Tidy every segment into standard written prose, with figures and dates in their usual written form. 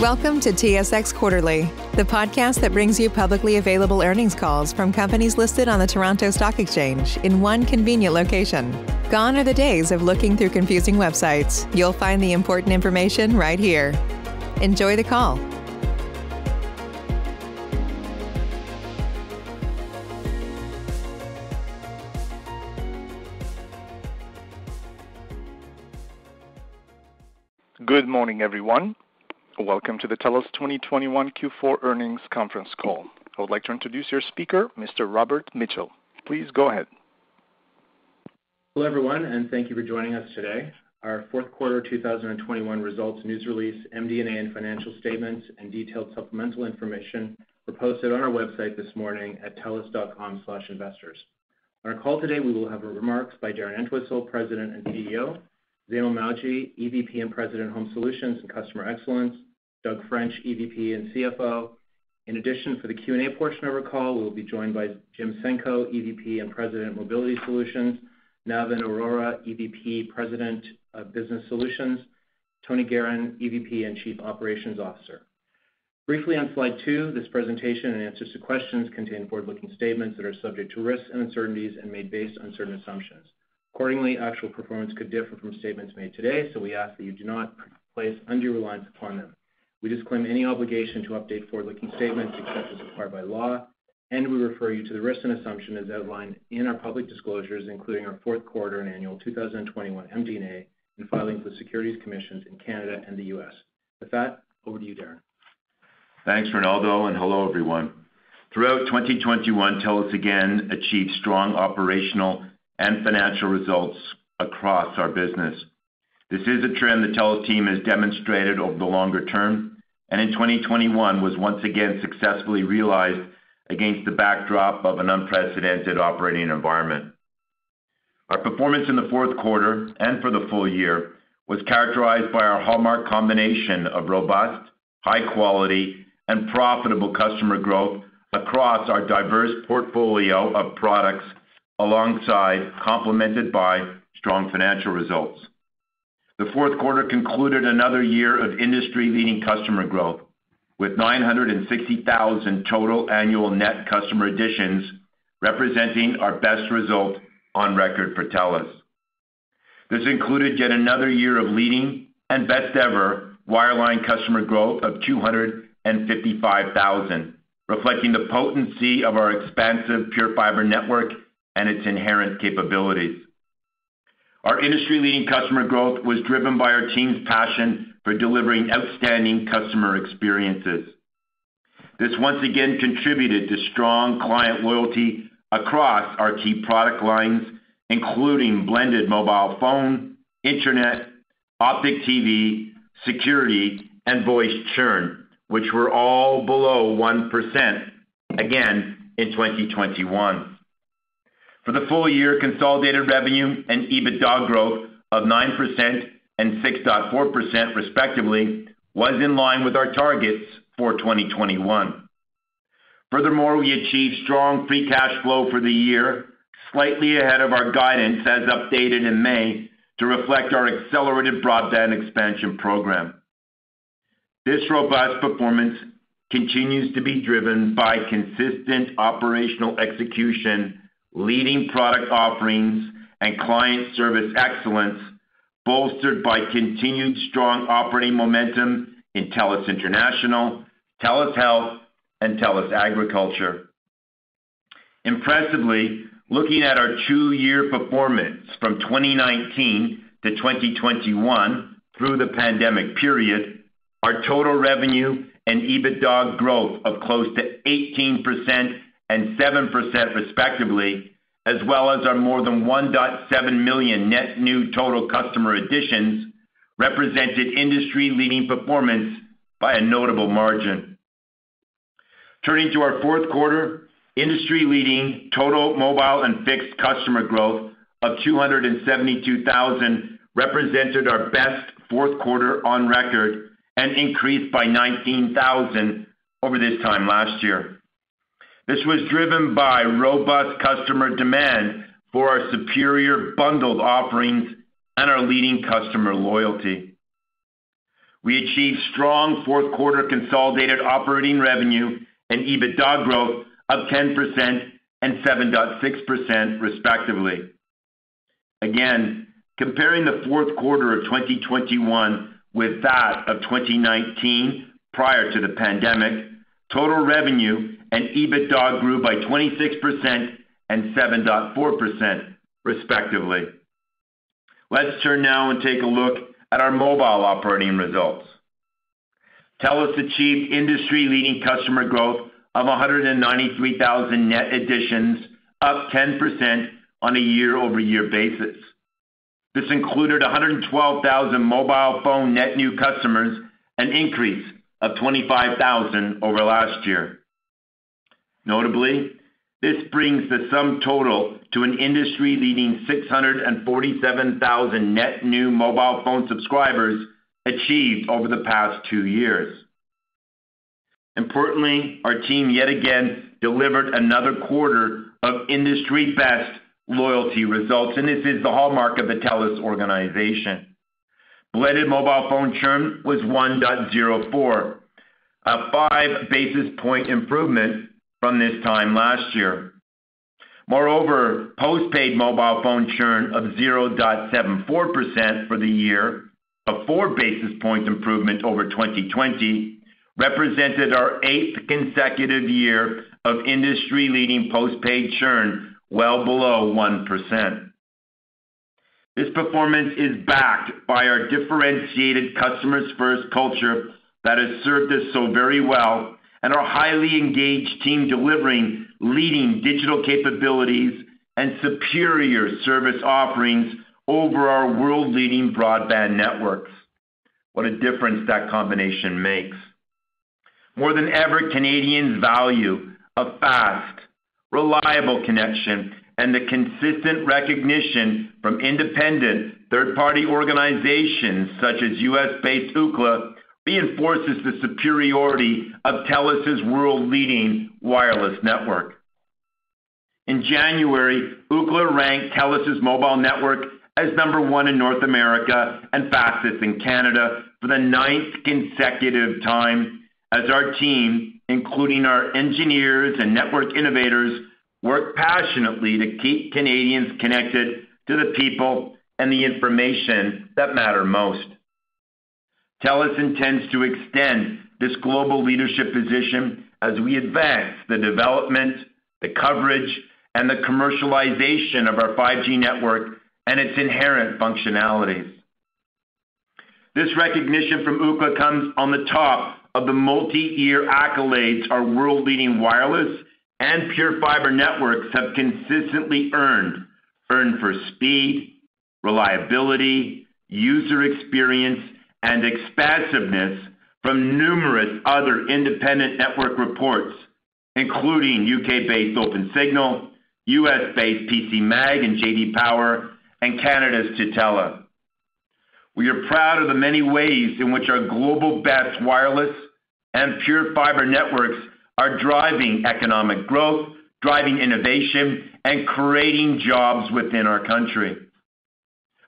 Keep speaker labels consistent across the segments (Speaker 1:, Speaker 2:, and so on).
Speaker 1: Welcome to TSX Quarterly, the podcast that brings you publicly available earnings calls from companies listed on the Toronto Stock Exchange in one convenient location. Gone are the days of looking through confusing websites. You'll find the important information right here. Enjoy the call.
Speaker 2: Good morning, everyone. Welcome to the Telus 2021 Q4 earnings conference call. I would like to introduce your speaker, Mr. Robert Mitchell. Please go ahead.
Speaker 3: Hello, everyone, and thank you for joining us today. Our fourth quarter 2021 results news release, MD&A and financial statements, and detailed supplemental information were posted on our website this morning at telus.com/investors. On our call today, we will have remarks by Darren Entwistle, President and CEO, Zainul Mawji, EVP and President, Home Solutions and Customer Excellence, Doug French, EVP and CFO. In addition, for the Q&A portion of our call, we will be joined by Jim Senko, EVP and President, Mobility Solutions, Navin Arora, EVP, President of Business Solutions, Tony Guerin, EVP and Chief Operations Officer. Briefly on slide 2, this presentation and answers to questions contain forward-looking statements that are subject to risks and uncertainties and made based on certain assumptions. Accordingly, actual performance could differ from statements made today, so we ask that you do not place undue reliance upon them. We disclaim any obligation to update forward-looking statements except as required by law, and we refer you to the risks and assumptions as outlined in our public disclosures, including our fourth quarter and annual 2021 MD&A and filings with securities commissions in Canada and the U.S. With that, over to you, Darren.
Speaker 4: Thanks, Ronaldo, and hello, everyone. Throughout 2021, TELUS again achieved strong operational and financial results across our business. This is a trend the TELUS team has demonstrated over the longer term, and in 2021 was once again successfully realized against the backdrop of an unprecedented operating environment. Our performance in the fourth quarter and for the full year was characterized by our hallmark combination of robust, high quality, and profitable customer growth across our diverse portfolio of products, alongside complemented by strong financial results. The fourth quarter concluded another year of industry-leading customer growth, with 960,000 total annual net customer additions, representing our best result on record for TELUS. This included yet another year of leading and best ever wireline customer growth of 255,000, reflecting the potency of our expansive pure fiber network and its inherent capabilities. Our industry-leading customer growth was driven by our team's passion for delivering outstanding customer experiences. This once again contributed to strong client loyalty across our key product lines, including blended mobile phone, internet, optic TV, security, and voice churn, which were all below 1% again in 2021. For the full year, consolidated revenue and EBITDA growth of 9% and 6.4% respectively was in line with our targets for 2021. Furthermore, we achieved strong free cash flow for the year, slightly ahead of our guidance as updated in May to reflect our accelerated broadband expansion program. This robust performance continues to be driven by consistent operational execution, leading product offerings, and client service excellence, bolstered by continued strong operating momentum in Telus International, Telus Health, and Telus Agriculture. Impressively, looking at our 2-year performance from 2019 to 2021 through the pandemic period, our total revenue and EBITDA growth of close to 18% and 7% respectively, as well as our more than 1.7 million net new total customer additions, represented industry-leading performance by a notable margin. Turning to our fourth quarter, industry-leading total mobile and fixed customer growth of 272,000 represented our best fourth quarter on record and increased by 19,000 over this time last year. This was driven by robust customer demand for our superior bundled offerings and our leading customer loyalty. we achieved strong fourth quarter consolidated operating revenue and EBITDA growth of 10% and 7.6% respectively. Again, comparing the fourth quarter of 2021 with that of 2019 prior to the pandemic, total revenue and EBITDA grew by 26% and 7.4% respectively. Let's turn now and take a look at our mobile operating results. Telus achieved industry-leading customer growth of 193,000 net additions, up 10% on a year-over-year basis. This included 112,000 mobile phone net new customers, an increase of 25,000 over last year. Notably, this brings the sum total to an industry-leading 647,000 net new mobile phone subscribers achieved over the past 2 years. Importantly, our team yet again delivered another quarter of industry-best loyalty results, and this is the hallmark of the Telus organization. Blended mobile phone churn was 1.04, a 5 basis point improvement from this time last year. Moreover, postpaid mobile phone churn of 0.74% for the year, a 4 basis point improvement over 2020, represented our 8th consecutive year of industry-leading postpaid churn well below 1%. This performance is backed by our differentiated customers first culture that has served us so very well, and our highly engaged team delivering leading digital capabilities and superior service offerings over our world-leading broadband networks. What a difference that combination makes. More than ever, Canadians value a fast, reliable connection, and the consistent recognition from independent third-party organizations such as U.S.-based Ookla reinforces the superiority of Telus's world-leading wireless network. In January, Ookla ranked Telus's mobile network as number 1 in North America and fastest in Canada for the 9th consecutive time, as our team, including our engineers and network innovators, work passionately to keep Canadians connected to the people and the information that matter most. Telus intends to extend this global leadership position as we advance the development, the coverage, and the commercialization of our 5G network and its inherent functionalities. This recognition from Ookla comes on the top of the multi-year accolades our world-leading wireless and pure fiber networks have consistently earned for speed, reliability, user experience, and expansiveness from numerous other independent network reports, including UK-based OpenSignal, US-based PCMag and JD Power, and Canada's Tutela. We are proud of the many ways in which our global best wireless and pure fiber networks are driving economic growth, driving innovation, and creating jobs within our country.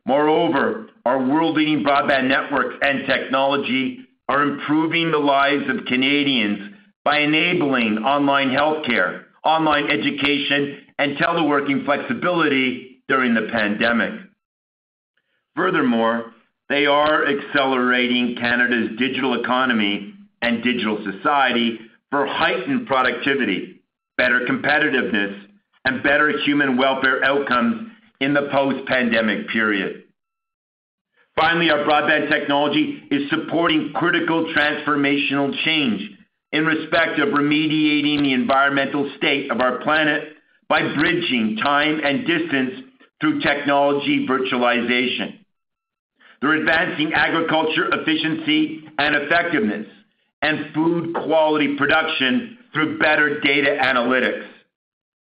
Speaker 4: Moreover, our world-leading broadband networks and technology are improving the lives of Canadians by enabling online healthcare, online education, and teleworking flexibility during the pandemic. Furthermore, they are accelerating Canada's digital economy and digital society for heightened productivity, better competitiveness, and better human welfare outcomes in the post-pandemic period. Finally, our broadband technology is supporting critical transformational change in respect of remediating the environmental state of our planet by bridging time and distance through technology virtualization. They're advancing agriculture efficiency and effectiveness and food quality production through better data analytics.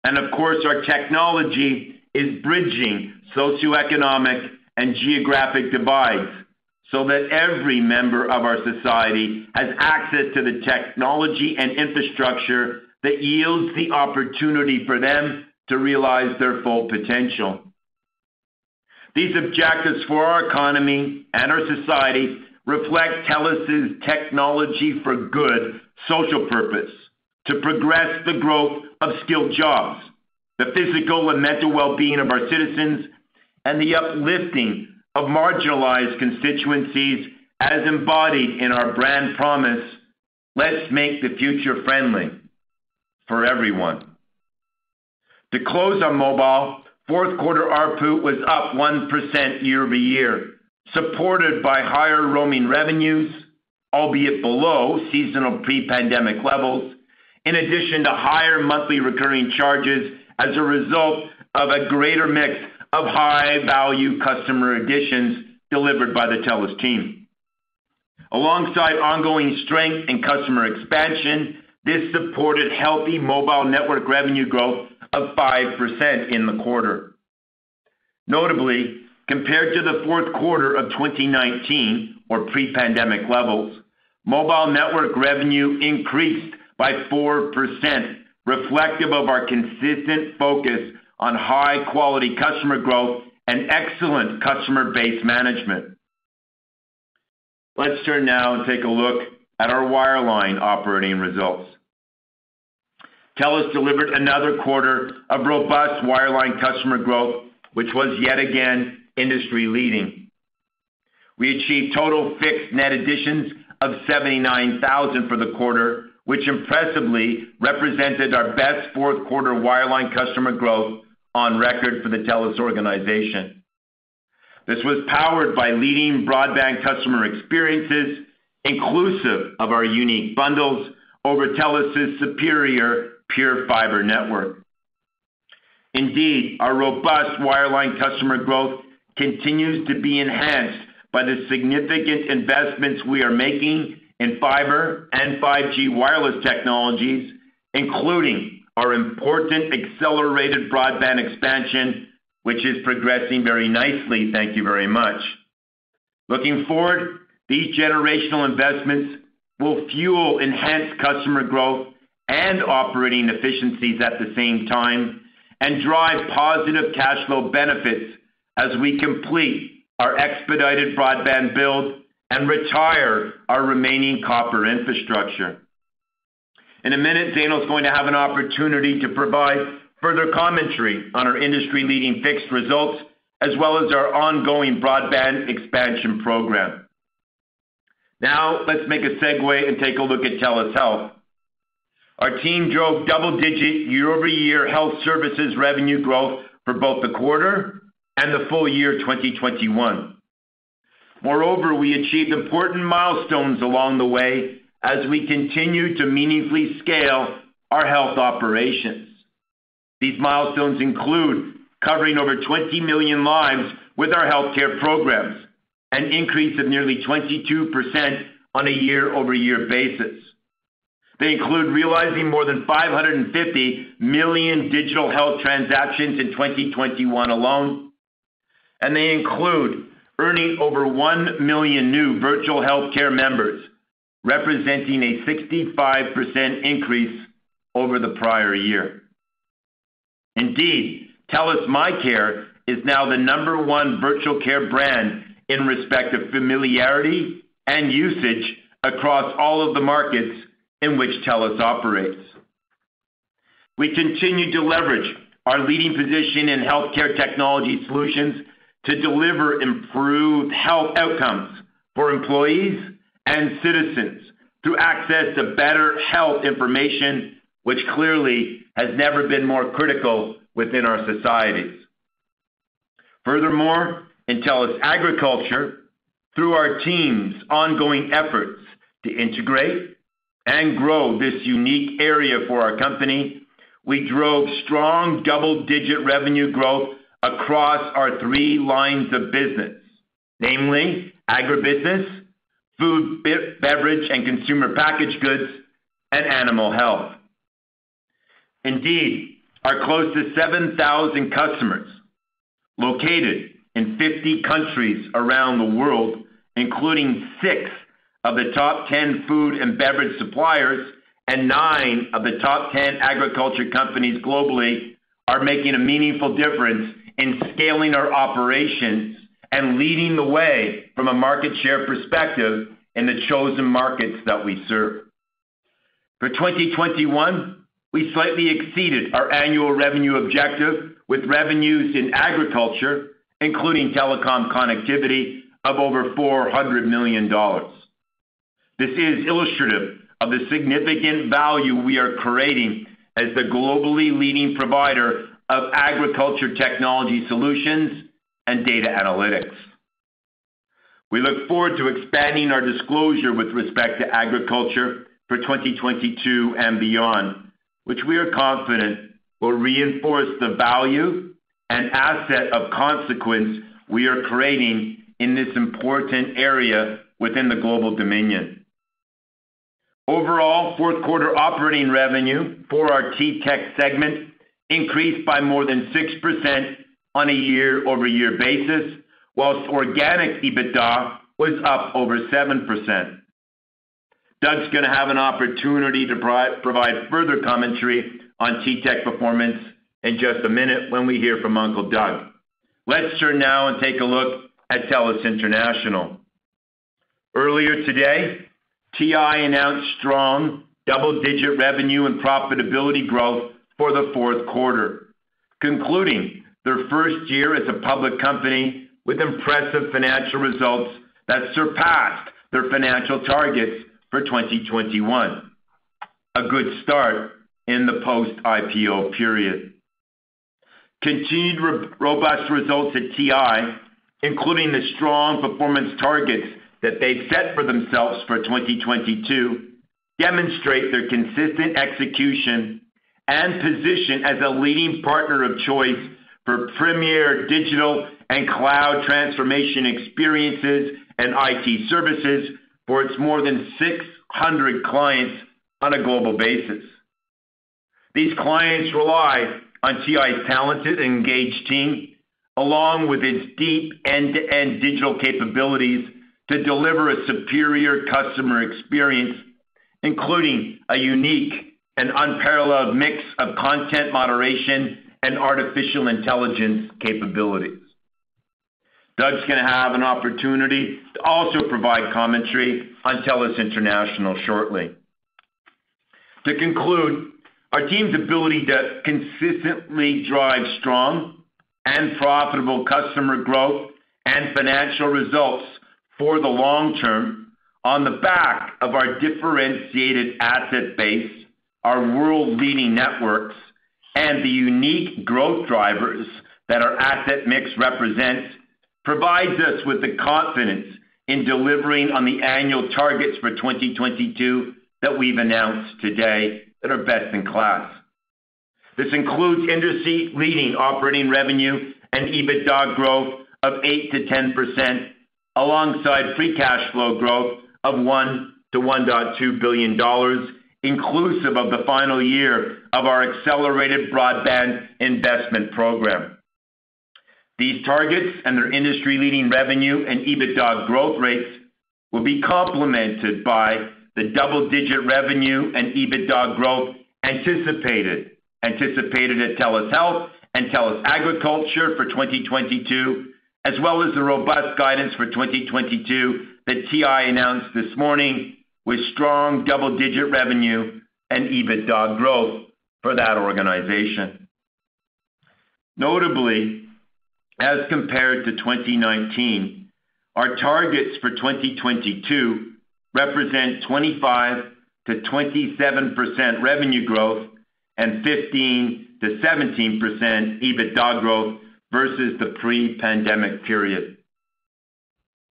Speaker 4: And of course, our technology is bridging socioeconomic and geographic divides so that every member of our society has access to the technology and infrastructure that yields the opportunity for them to realize their full potential. These objectives for our economy and our society reflect TELUS's technology for good social purpose to progress the growth of skilled jobs, the physical and mental well-being of our citizens, and the uplifting of marginalized constituencies as embodied in our brand promise, let's make the future friendly for everyone. To close on mobile, fourth quarter ARPU was up 1% year-over-year, supported by higher roaming revenues, albeit below seasonal pre-pandemic levels, in addition to higher monthly recurring charges as a result of a greater mix of high-value customer additions delivered by the TELUS team. Alongside ongoing strength in customer expansion, this supported healthy mobile network revenue growth of 5% in the quarter. Notably, compared to the fourth quarter of 2019, or pre-pandemic levels, mobile network revenue increased by 4%, reflective of our consistent focus on high-quality customer growth and excellent customer base management. Let's turn now and take a look at our wireline operating results. TELUS delivered another quarter of robust wireline customer growth, which was yet again industry-leading. We achieved total fixed net additions of 79,000 for the quarter, which impressively represented our best fourth quarter wireline customer growth on record for the TELUS organization. This was powered by leading broadband customer experiences, inclusive of our unique bundles, over TELUS's superior pure fiber network. Indeed, our robust wireline customer growth continues to be enhanced by the significant investments we are making in fiber and 5G wireless technologies, including our important accelerated broadband expansion, which is progressing very nicely, thank you very much. Looking forward, these generational investments will fuel enhanced customer growth and operating efficiencies at the same time, and drive positive cash flow benefits as we complete our expedited broadband build and retire our remaining copper infrastructure. In a minute, Zainul's going to have an opportunity to provide further commentary on our industry-leading fixed results, as well as our ongoing broadband expansion program. Now, let's make a segue and take a look at Telus Health. Our team drove double-digit year-over-year health services revenue growth for both the quarter and the full year 2021. Moreover, we achieved important milestones along the way as we continue to meaningfully scale our health operations. These milestones include covering over 20 million lives with our healthcare programs, an increase of nearly 22% on a year-over-year basis. They include realizing more than 550 million digital health transactions in 2021 alone, and they include earning over 1 million new virtual healthcare members, representing a 65% increase over the prior year. Indeed, TELUS MyCare is now the #1 virtual care brand in respect of familiarity and usage across all of the markets in which TELUS operates. We continue to leverage our leading position in healthcare technology solutions to deliver improved health outcomes for employees and citizens through access to better health information, which clearly has never been more critical within our societies. Furthermore, in TELUS Agriculture, through our team's ongoing efforts to integrate and grow this unique area for our company, we drove strong double-digit revenue growth across our 3 lines of business, namely agribusiness, food, beverage, and consumer packaged goods, and animal health. Indeed, our close to 7,000 customers, located in 50 countries around the world, including 6 of the top 10 food and beverage suppliers and 9 of the top 10 agriculture companies globally, are making a meaningful difference in scaling our operations and leading the way from a market share perspective in the chosen markets that we serve. For 2021, we slightly exceeded our annual revenue objective with revenues in agriculture, including telecom connectivity, of over $400 million. This is illustrative of the significant value we are creating as the globally leading provider of agriculture technology solutions and data analytics. We look forward to expanding our disclosure with respect to agriculture for 2022 and beyond, which we are confident will reinforce the value and asset of consequence we are creating in this important area within the global dominion. Overall, fourth quarter operating revenue for our TTech segment increased by more than 6% on a year-over-year basis, whilst organic EBITDA was up over 7%. Doug's going to have an opportunity to provide further commentary on TTech performance in just a minute when we hear from Uncle Doug. Let's turn now and take a look at Telus International. Earlier today, TI announced strong double-digit revenue and profitability growth for the fourth quarter, concluding their first year as a public company with impressive financial results that surpassed their financial targets for 2021. A good start in the post-IPO period. Continued robust results at TI, including the strong performance targets that they've set for themselves for 2022, demonstrate their consistent execution and position as a leading partner of choice for premier digital and cloud transformation experiences and IT services for its more than 600 clients on a global basis. These clients rely on TI's talented and engaged team, along with its deep end-to-end digital capabilities to deliver a superior customer experience, including a unique and unparalleled mix of content moderation and artificial intelligence capabilities. Doug's going to have an opportunity to also provide commentary on Telus International shortly. To conclude, our team's ability to consistently drive strong and profitable customer growth and financial results for the long term on the back of our differentiated asset base, our world-leading networks, and the unique growth drivers that our asset mix represents, provides us with the confidence in delivering on the annual targets for 2022 that we've announced today that are best in class. This includes industry-leading operating revenue and EBITDA growth of 8 to 10%, alongside free cash flow growth of $1 to $1.2 billion, inclusive of the final year of our accelerated broadband investment program. These targets and their industry-leading revenue and EBITDA growth rates will be complemented by the double-digit revenue and EBITDA growth anticipated at Telus Health and Telus Agriculture for 2022, as well as the robust guidance for 2022 that TI announced this morning, with strong double-digit revenue and EBITDA growth for that organization. Notably, as compared to 2019, our targets for 2022 represent 25 to 27% revenue growth and 15 to 17% EBITDA growth versus the pre-pandemic period.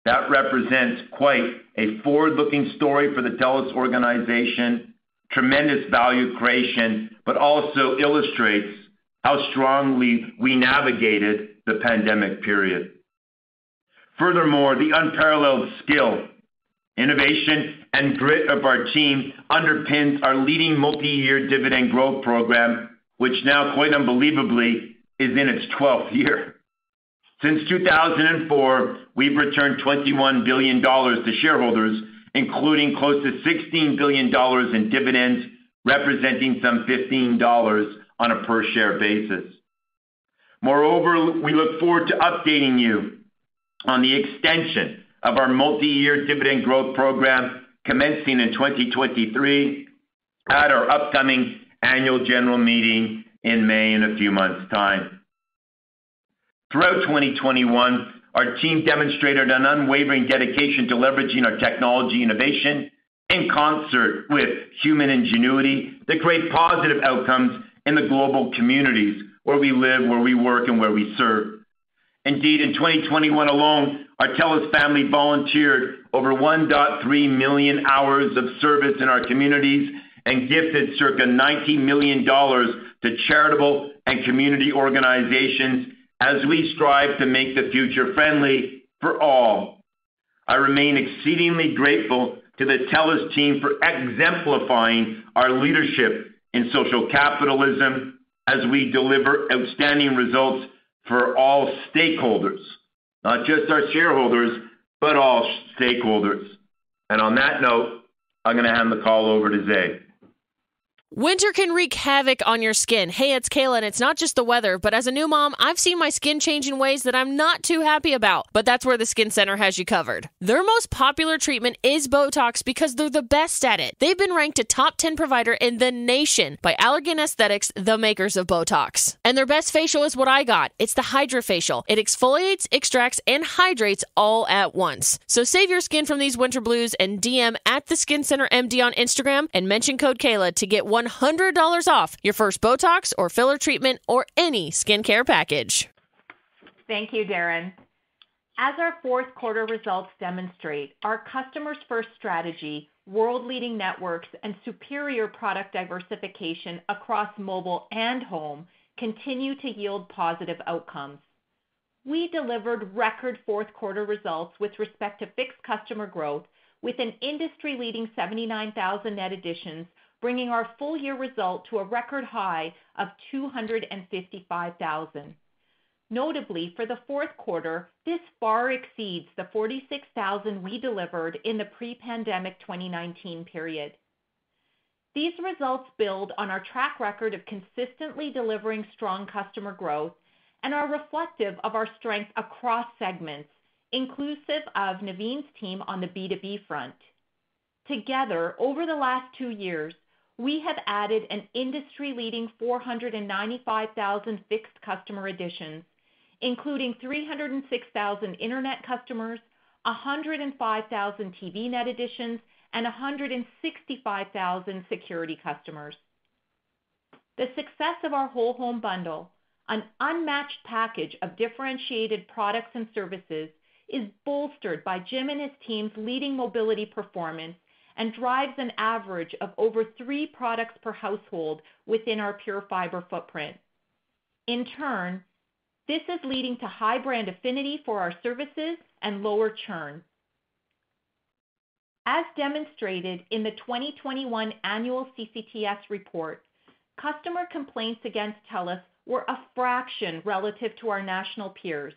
Speaker 4: That represents quite a forward-looking story for the Telus organization, tremendous value creation, but also illustrates how strongly we navigated the pandemic period. Furthermore, the unparalleled skill, innovation, and grit of our team underpins our leading multi-year dividend growth program, which now, quite unbelievably, is in its 12th year. Since 2004, we've returned $21 billion to shareholders, including close to $16 billion in dividends, representing some $15 on a per-share basis. Moreover, we look forward to updating you on the extension of our multi-year dividend growth program commencing in 2023 at our upcoming annual general meeting in May in a few months' time. Throughout 2021, our team demonstrated an unwavering dedication to leveraging our technology innovation in concert with human ingenuity to create positive outcomes in the global communities where we live, where we work, and where we serve. Indeed, in 2021 alone, our TELUS family volunteered over 1.3 million hours of service in our communities and gifted circa $90 million to charitable and community organizations as we strive to make the future friendly for all. I remain exceedingly grateful to the TELUS team for exemplifying our leadership in social capitalism as we deliver outstanding results for all stakeholders, not just our shareholders, but all stakeholders. And on that note, I'm going to hand the call over to Zay.
Speaker 5: Winter can wreak havoc on your skin. Hey, it's Kayla, and it's not just the weather, but as a new mom, I've seen my skin change in ways that I'm not too happy about. But that's where the Skin Center has you covered. Their most popular treatment is Botox because they're the best at it. They've been ranked a top 10 provider in the nation by Allergan Aesthetics, the makers of Botox. And their best facial is what I got. It's the HydraFacial. It exfoliates, extracts, and hydrates all at once. So save your skin from these winter blues and DM at the Skin Center MD on Instagram and mention code Kayla to get $100 off your first Botox or filler treatment or any skincare package.
Speaker 6: Thank you, Darren. As our fourth quarter results demonstrate, our customers' first strategy, world-leading networks, and superior product diversification across mobile and home continue to yield positive outcomes. We delivered record fourth quarter results with respect to fixed customer growth with an industry-leading 79,000 net additions, bringing our full-year result to a record high of 255,000. Notably, for the fourth quarter, this far exceeds the 46,000 we delivered in the pre-pandemic 2019 period. These results build on our track record of consistently delivering strong customer growth and are reflective of our strength across segments, inclusive of Naveen's team on the B2B front. Together, over the last 2 years, we have added an industry-leading 495,000 fixed customer additions, including 306,000 internet customers, 105,000 TV net additions, and 165,000 security customers. The success of our whole home bundle, an unmatched package of differentiated products and services, is bolstered by Jim and his team's leading mobility performance and drives an average of over 3 products per household within our Pure Fiber footprint. In turn, this is leading to high brand affinity for our services and lower churn. As demonstrated in the 2021 annual CCTS report, customer complaints against TELUS were a fraction relative to our national peers,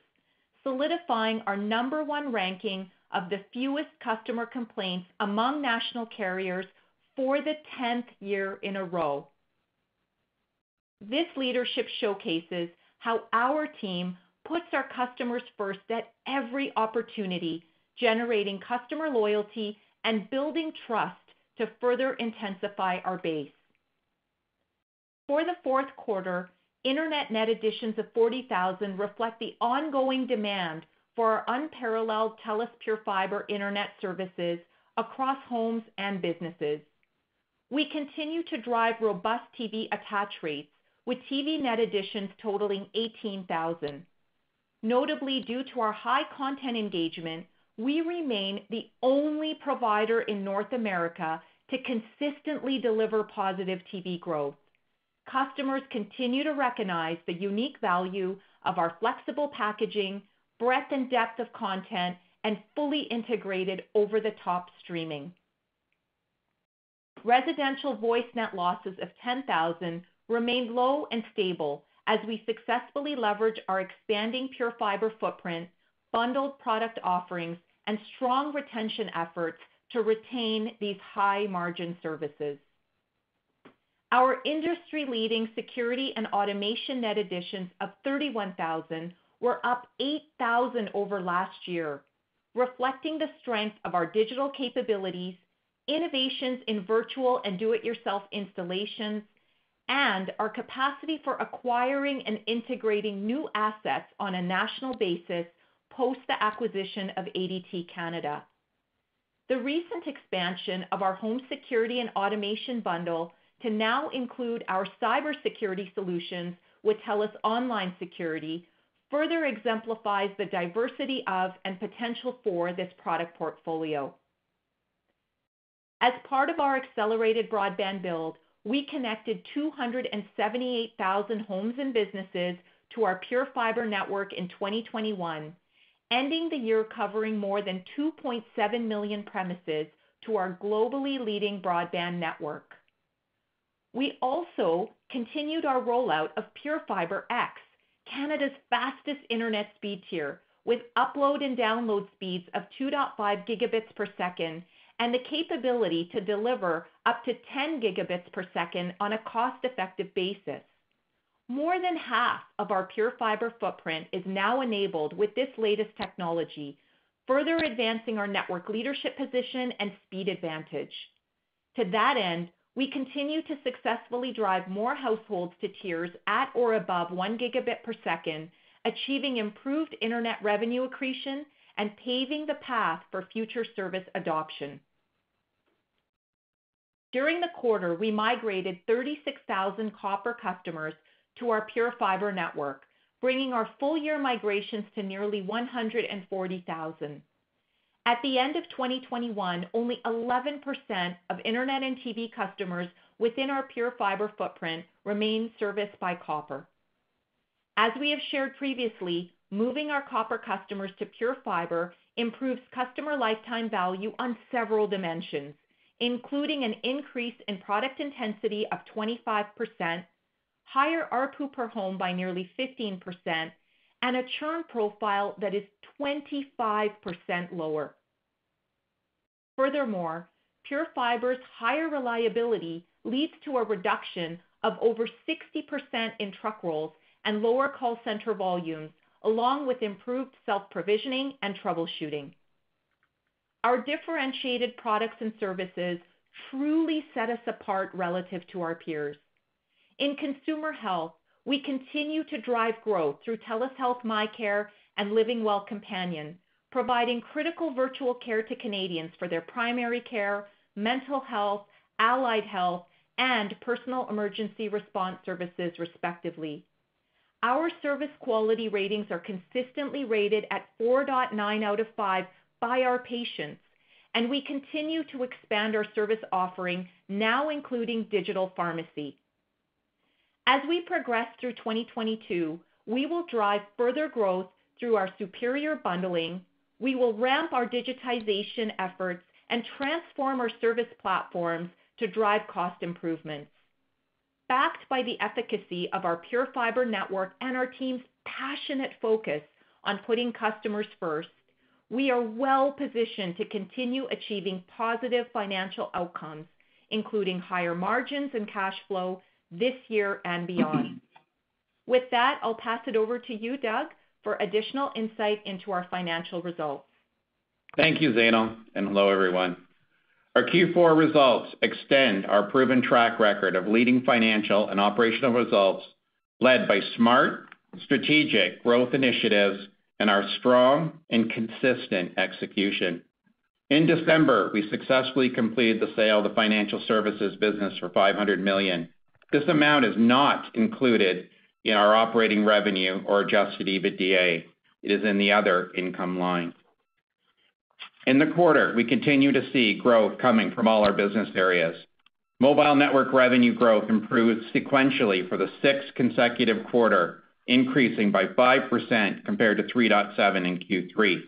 Speaker 6: solidifying our #1 ranking of the fewest customer complaints among national carriers for the 10th year in a row. This leadership showcases how our team puts our customers first at every opportunity, generating customer loyalty and building trust to further intensify our base. For the fourth quarter, internet net additions of 40,000 reflect the ongoing demand for our unparalleled TELUS Pure Fiber internet services across homes and businesses. We continue to drive robust TV attach rates, with TV net additions totaling 18,000. Notably, due to our high content engagement, we remain the only provider in North America to consistently deliver positive TV growth. Customers continue to recognize the unique value of our flexible packaging, breadth and depth of content, and fully integrated over-the-top streaming. Residential voice net losses of 10,000 remained low and stable as we successfully leverage our expanding Pure Fiber footprint, bundled product offerings, and strong retention efforts to retain these high-margin services. Our industry-leading security and automation net additions of 31,000 were up 8,000 over last year, reflecting the strength of our digital capabilities, innovations in virtual and do-it-yourself installations, and our capacity for acquiring and integrating new assets on a national basis post the acquisition of ADT Canada. The recent expansion of our home security and automation bundle to now include our cybersecurity solutions with Telus Online Security further exemplifies the diversity of and potential for this product portfolio. As part of our accelerated broadband build, we connected 278,000 homes and businesses to our Pure Fiber network in 2021, ending the year covering more than 2.7 million premises to our globally leading broadband network. We also continued our rollout of Pure Fiber X, Canada's fastest internet speed tier, with upload and download speeds of 2.5 gigabits per second and the capability to deliver up to 10 gigabits per second on a cost-effective basis. More than half of our Pure Fiber footprint is now enabled with this latest technology, further advancing our network leadership position and speed advantage. To that end, we continue to successfully drive more households to tiers at or above 1 gigabit per second, achieving improved internet revenue accretion and paving the path for future service adoption. During the quarter, we migrated 36,000 copper customers to our Pure Fiber network, bringing our full-year migrations to nearly 140,000. At the end of 2021, only 11% of internet and TV customers within our Pure Fiber footprint remain serviced by copper. As we have shared previously, moving our copper customers to Pure Fiber improves customer lifetime value on several dimensions, including an increase in product intensity of 25%, higher ARPU per home by nearly 15%, and a churn profile that is 25% lower. Furthermore, Pure Fiber's higher reliability leads to a reduction of over 60% in truck rolls and lower call center volumes, along with improved self-provisioning and troubleshooting. Our differentiated products and services truly set us apart relative to our peers. In consumer health, we continue to drive growth through Telus Health MyCare and Living Well Companion, providing critical virtual care to Canadians for their primary care, mental health, allied health, and personal emergency response services, respectively. Our service quality ratings are consistently rated at 4.9 out of 5 by our patients, and we continue to expand our service offering, now including digital pharmacy. As we progress through 2022, we will drive further growth through our superior bundling. We will ramp our digitization efforts and transform our service platforms to drive cost improvements. Backed by the efficacy of our Pure Fiber network and our team's passionate focus on putting customers first, we are well positioned to continue achieving positive financial outcomes, including higher margins and cash flow this year and beyond. With that, I'll pass it over to you, Doug, for additional insight into our financial results.
Speaker 7: Thank you, Zainul, and hello, everyone. Our Q4 results extend our proven track record of leading financial and operational results led by smart, strategic growth initiatives and our strong and consistent execution. In December, we successfully completed the sale of the financial services business for $500 million. This amount is not included in our operating revenue or adjusted EBITDA. It is in the other income line. In the quarter, we continue to see growth coming from all our business areas. Mobile network revenue growth improved sequentially for the sixth consecutive quarter, increasing by 5% compared to 3.7 in Q3.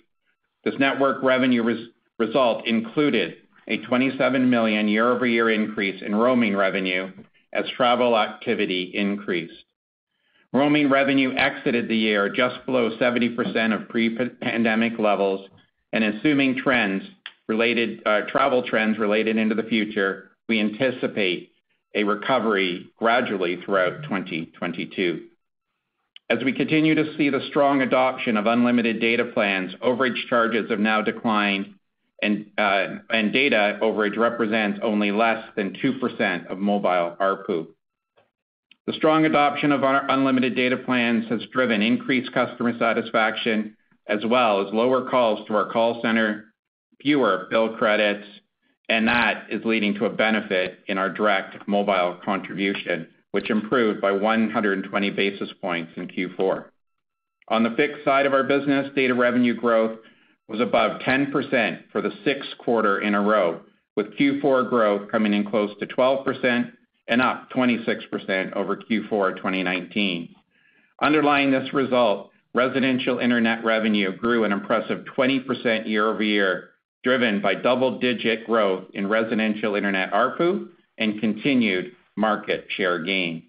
Speaker 7: This network revenue result included a $27 million year-over-year increase in roaming revenue as travel activity increased. Roaming revenue exited the year just below 70% of pre-pandemic levels, and assuming travel trends related into the future, we anticipate a recovery gradually throughout 2022. As we continue to see the strong adoption of unlimited data plans, overage charges have now declined, and data overage represents only less than 2% of mobile ARPU. The strong adoption of our unlimited data plans has driven increased customer satisfaction, as well as lower calls to our call center, fewer bill credits, and that is leading to a benefit in our direct mobile contribution, which improved by 120 basis points in Q4. On the fixed side of our business, data revenue growth was above 10% for the sixth quarter in a row, with Q4 growth coming in close to 12% and up 26% over Q4 2019. Underlying this result, residential internet revenue grew an impressive 20% year-over-year, driven by double-digit growth in residential internet ARPU and continued market share gains.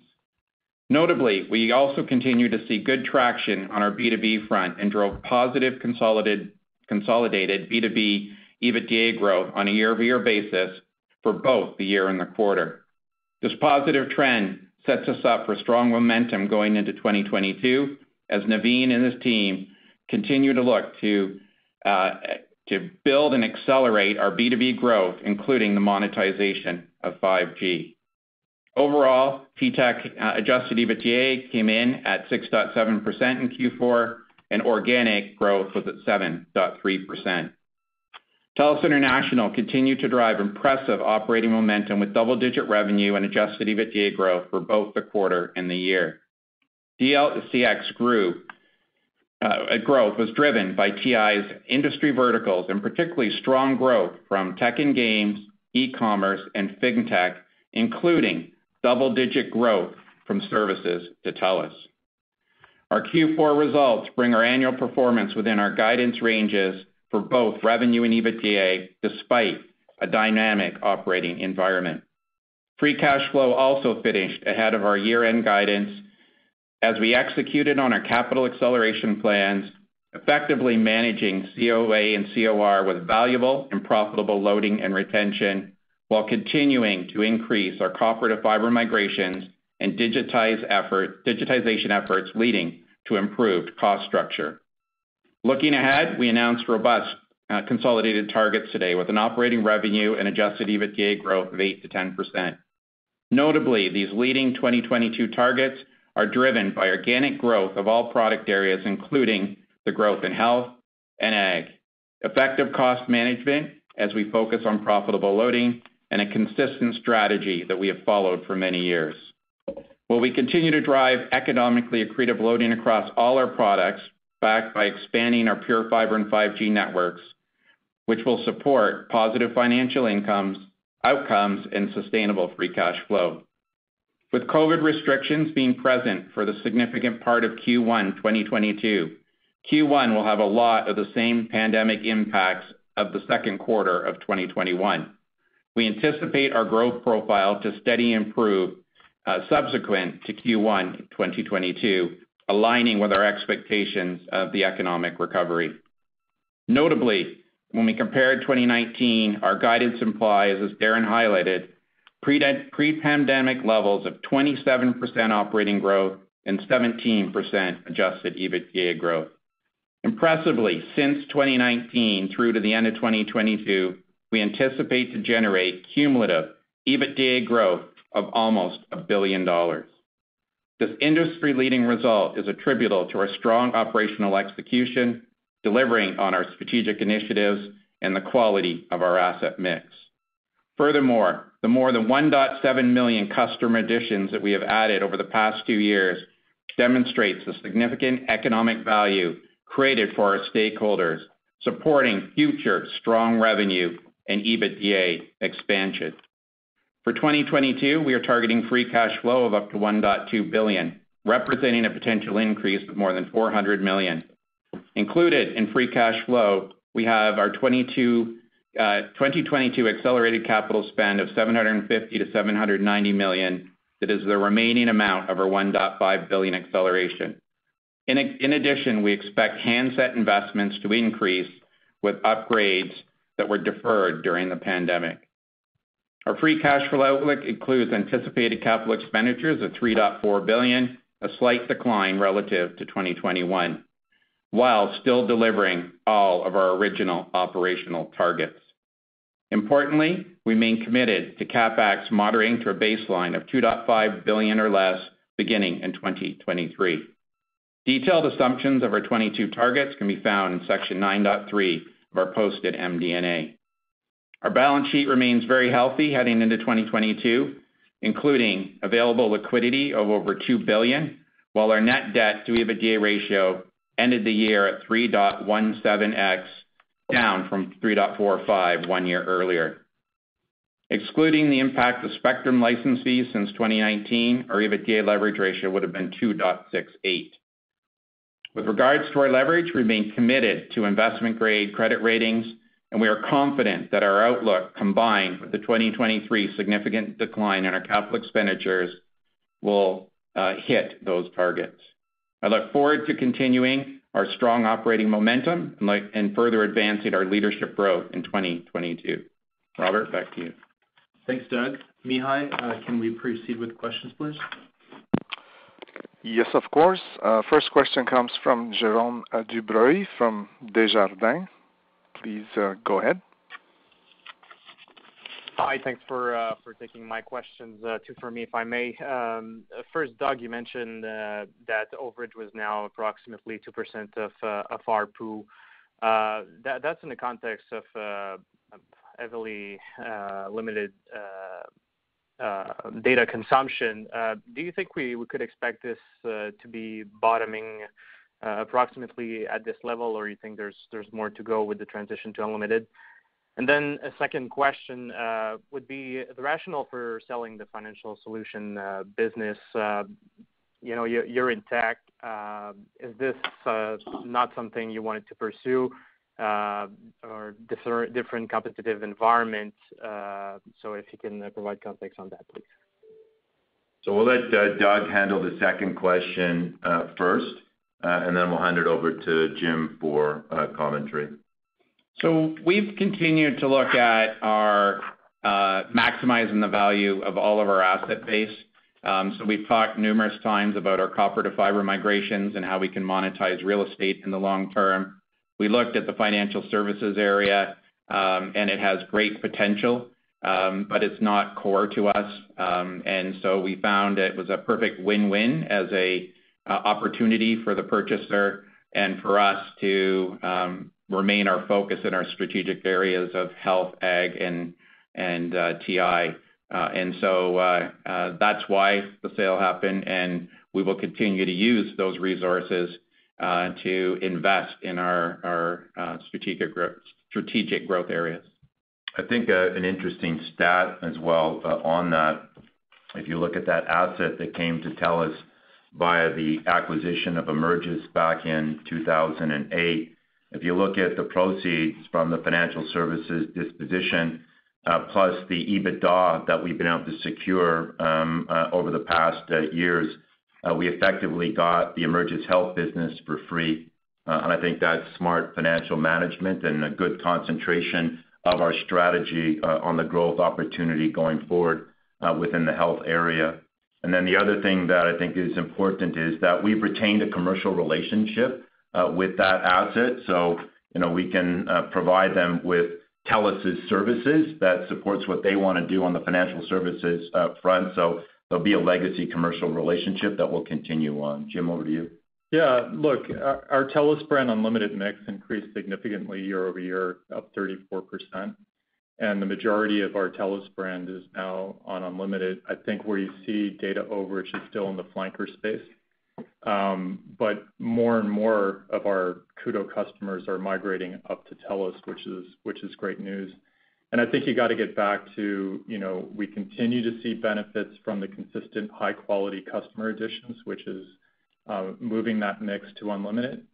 Speaker 7: Notably, we also continue to see good traction on our B2B front and drove positive consolidated B2B EBITDA growth on a year-over-year basis for both the year and the quarter. This positive trend sets us up for strong momentum going into 2022 as Naveen and his team continue to look to build and accelerate our B2B growth, including the monetization of 5G. Overall, TTech adjusted EBITDA came in at 6.7% in Q4, and organic growth was at 7.3%. Telus International continued to drive impressive operating momentum with double-digit revenue and adjusted EBITDA growth for both the quarter and the year. TSX growth was driven by TI's industry verticals, and particularly strong growth from tech and games, e-commerce, and fintech, including double-digit growth from services to TELUS. Our Q4 results bring our annual performance within our guidance ranges for both revenue and EBITDA, despite a dynamic operating environment. Free cash flow also finished ahead of our year-end guidance as we executed on our capital acceleration plans, effectively managing COA and COR with valuable and profitable loading and retention, while continuing to increase our copper to fiber migrations and digitization efforts leading to improved cost structure. Looking ahead, we announced robust consolidated targets today with an operating revenue and adjusted EBITDA growth of 8 to 10%. Notably, these leading 2022 targets are driven by organic growth of all product areas, including the growth in health and ag, effective cost management as we focus on profitable loading, and a consistent strategy that we have followed for many years. While we continue to drive economically accretive loading across all our products, backed by expanding our pure fiber and 5G networks, which will support positive financial outcomes, and sustainable free cash flow. With COVID restrictions being present for the significant part of Q1 2022, Q1 will have a lot of the same pandemic impacts of the second quarter of 2021. We anticipate our growth profile to steady improve subsequent to Q1 2022, aligning with our expectations of the economic recovery. Notably, when we compared 2019, our guidance implies, as Darren highlighted, pre-pandemic levels of 27% operating growth and 17% adjusted EBITDA growth. Impressively, since 2019 through to the end of 2022, we anticipate to generate cumulative EBITDA growth of almost $1 billion. This industry-leading result is attributable to our strong operational execution, delivering on our strategic initiatives, and the quality of our asset mix. Furthermore, the more than 1.7 million customer additions that we have added over the past 2 years demonstrates the significant economic value created for our stakeholders, supporting future strong revenue and EBITDA expansion. For 2022, we are targeting free cash flow of up to $1.2 billion, representing a potential increase of more than $400 million. Included in free cash flow, we have our 2022 accelerated capital spend of $750 to $790 million. That is the remaining amount of our $1.5 billion acceleration. In addition, we expect handset investments to increase with upgrades that were deferred during the pandemic. Our free cash flow outlook includes anticipated capital expenditures of $3.4 billion, a slight decline relative to 2021, while still delivering all of our original operational targets. Importantly, we remain committed to CapEx moderating to a baseline of $2.5 billion or less beginning in 2023. Detailed assumptions of our 22 targets can be found in Section 9.3 of our posted MD&A. Our balance sheet remains very healthy heading into 2022, including available liquidity of over $2 billion, while our net debt to EBITDA ratio ended the year at 3.17x, down from 3.45 1 year earlier. Excluding the impact of spectrum license fees since 2019, our EBITDA leverage ratio would have been 2.68. With regards to our leverage, we remain committed to investment-grade credit ratings, and we are confident that our outlook, combined with the 2023 significant decline in our capital expenditures, will hit those targets. I look forward to continuing our strong operating momentum and further advancing our leadership growth in 2022. Robert, back to you.
Speaker 3: Thanks, Doug. Mihai, can we proceed with questions, please?
Speaker 2: Yes, of course. First question comes from Jérôme Dubreuil from Desjardins. Please go ahead.
Speaker 8: Hi, thanks for taking my questions. Two for me, if I may. First, Doug, you mentioned that overage was now approximately 2% of ARPU. That's in the context of heavily limited data consumption. Do you think we could expect this to be bottoming approximately at this level, or you think there's more to go with the transition to unlimited? And then a second question would be the rationale for selling the financial solution business. You're in tech. Is this not something you wanted to pursue, or different competitive environment? So if you can provide context on that, please.
Speaker 4: So we'll let Doug handle the second question first, and then we'll hand it over to Jim for commentary.
Speaker 7: So we've continued to look at our maximizing the value of all of our asset base. So we've talked numerous times about our copper to fiber migrations and how we can monetize real estate in the long term. We looked at the financial services area, and it has great potential, but it's not core to us. And so we found it was a perfect win-win as a opportunity for the purchaser and for us to remain our focus in our strategic areas of health, ag, and TI. And so that's why the sale happened, and we will continue to use those resources to invest in our strategic growth areas.
Speaker 4: I think an interesting stat as well on that, if you look at that asset that came to Telus via the acquisition of Emergis back in 2008, if you look at the proceeds from the financial services disposition, plus the EBITDA that we've been able to secure over the past years, we effectively got the Emergis Health business for free. And I think that's smart financial management and a good concentration of our strategy on the growth opportunity going forward within the health area. And then the other thing that I think is important is that we've retained a commercial relationship with that asset. So, we can provide them with Telus's services that supports what they want to do on the financial services front. So there'll be a legacy commercial relationship that will continue on. Jim, over to you.
Speaker 9: Yeah, look, our Telus brand unlimited mix increased significantly year over year, up 34%. And the majority of our Telus brand is now on unlimited. I think where you see data overage is still in the flanker space. But more and more of our Koodo customers are migrating up to Telus, which is great news. And I think you got to get back to, we continue to see benefits from the consistent high-quality customer additions, which is moving that mix to unlimited.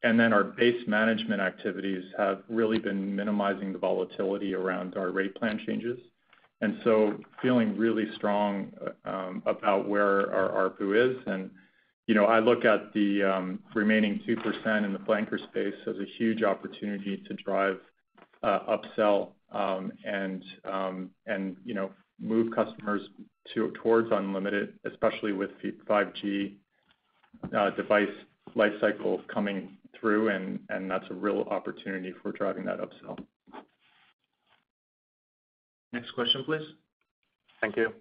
Speaker 9: And then our base management activities have really been minimizing the volatility around our rate plan changes. And so feeling really strong about where our ARPU is. And, I look at the remaining 2% in the flanker space as a huge opportunity to drive upsell and move customers towards unlimited, especially with 5G device life cycle coming through, and that's a real opportunity for driving that upsell.
Speaker 3: Next question, please.
Speaker 8: Thank you.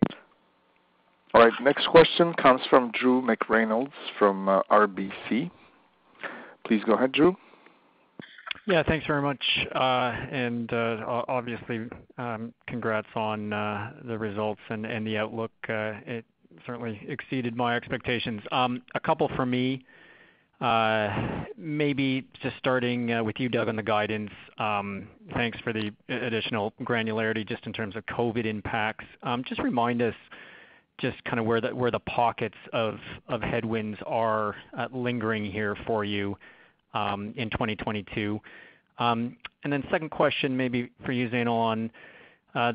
Speaker 2: All right, next question comes from Drew McReynolds from RBC. Please go ahead, Drew.
Speaker 10: Yeah, thanks very much. Obviously, congrats on the results and the outlook. It certainly exceeded my expectations. A couple from me. Maybe just starting with you, Doug, on the guidance. Thanks for the additional granularity just in terms of COVID impacts. Just remind us just kind of where the pockets of headwinds are lingering here for you in 2022. And then second question maybe for you, Zainul, on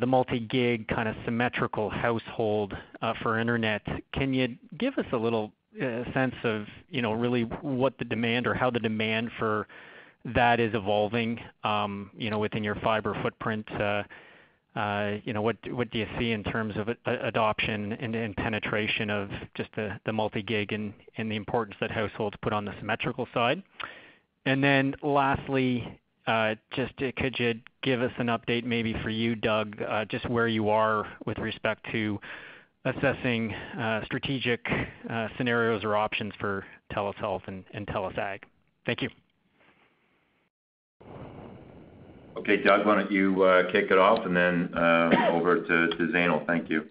Speaker 10: the multi-gig kind of symmetrical household for internet. Can you give us a little sense of, really what the demand or how the demand for that is evolving, within your fiber footprint? What do you see in terms of adoption and penetration of just the multi-gig and the importance that households put on the symmetrical side? And then lastly, could you give us an update maybe for you, Doug, just where you are with respect to assessing strategic scenarios or options for Telus Health and Telus Ag? Thank you.
Speaker 4: Okay, Doug, why don't you kick it off, and then over to Zainul. Thank you.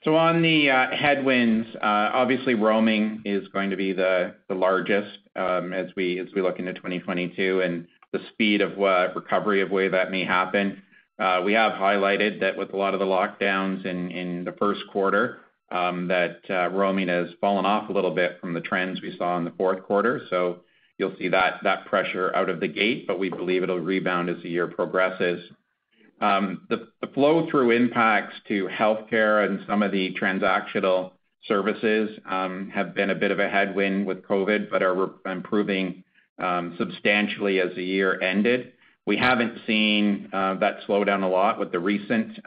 Speaker 7: So on the headwinds, obviously roaming is going to be the largest as we look into 2022, and the speed of recovery of where that may happen. We have highlighted that with a lot of the lockdowns in the first quarter, that roaming has fallen off a little bit from the trends we saw in the fourth quarter. So you'll see that pressure out of the gate, but we believe it'll rebound as the year progresses. The flow-through impacts to healthcare and some of the transactional services have been a bit of a headwind with COVID, but are improving substantially as the year ended. We haven't seen that slow down a lot with the recent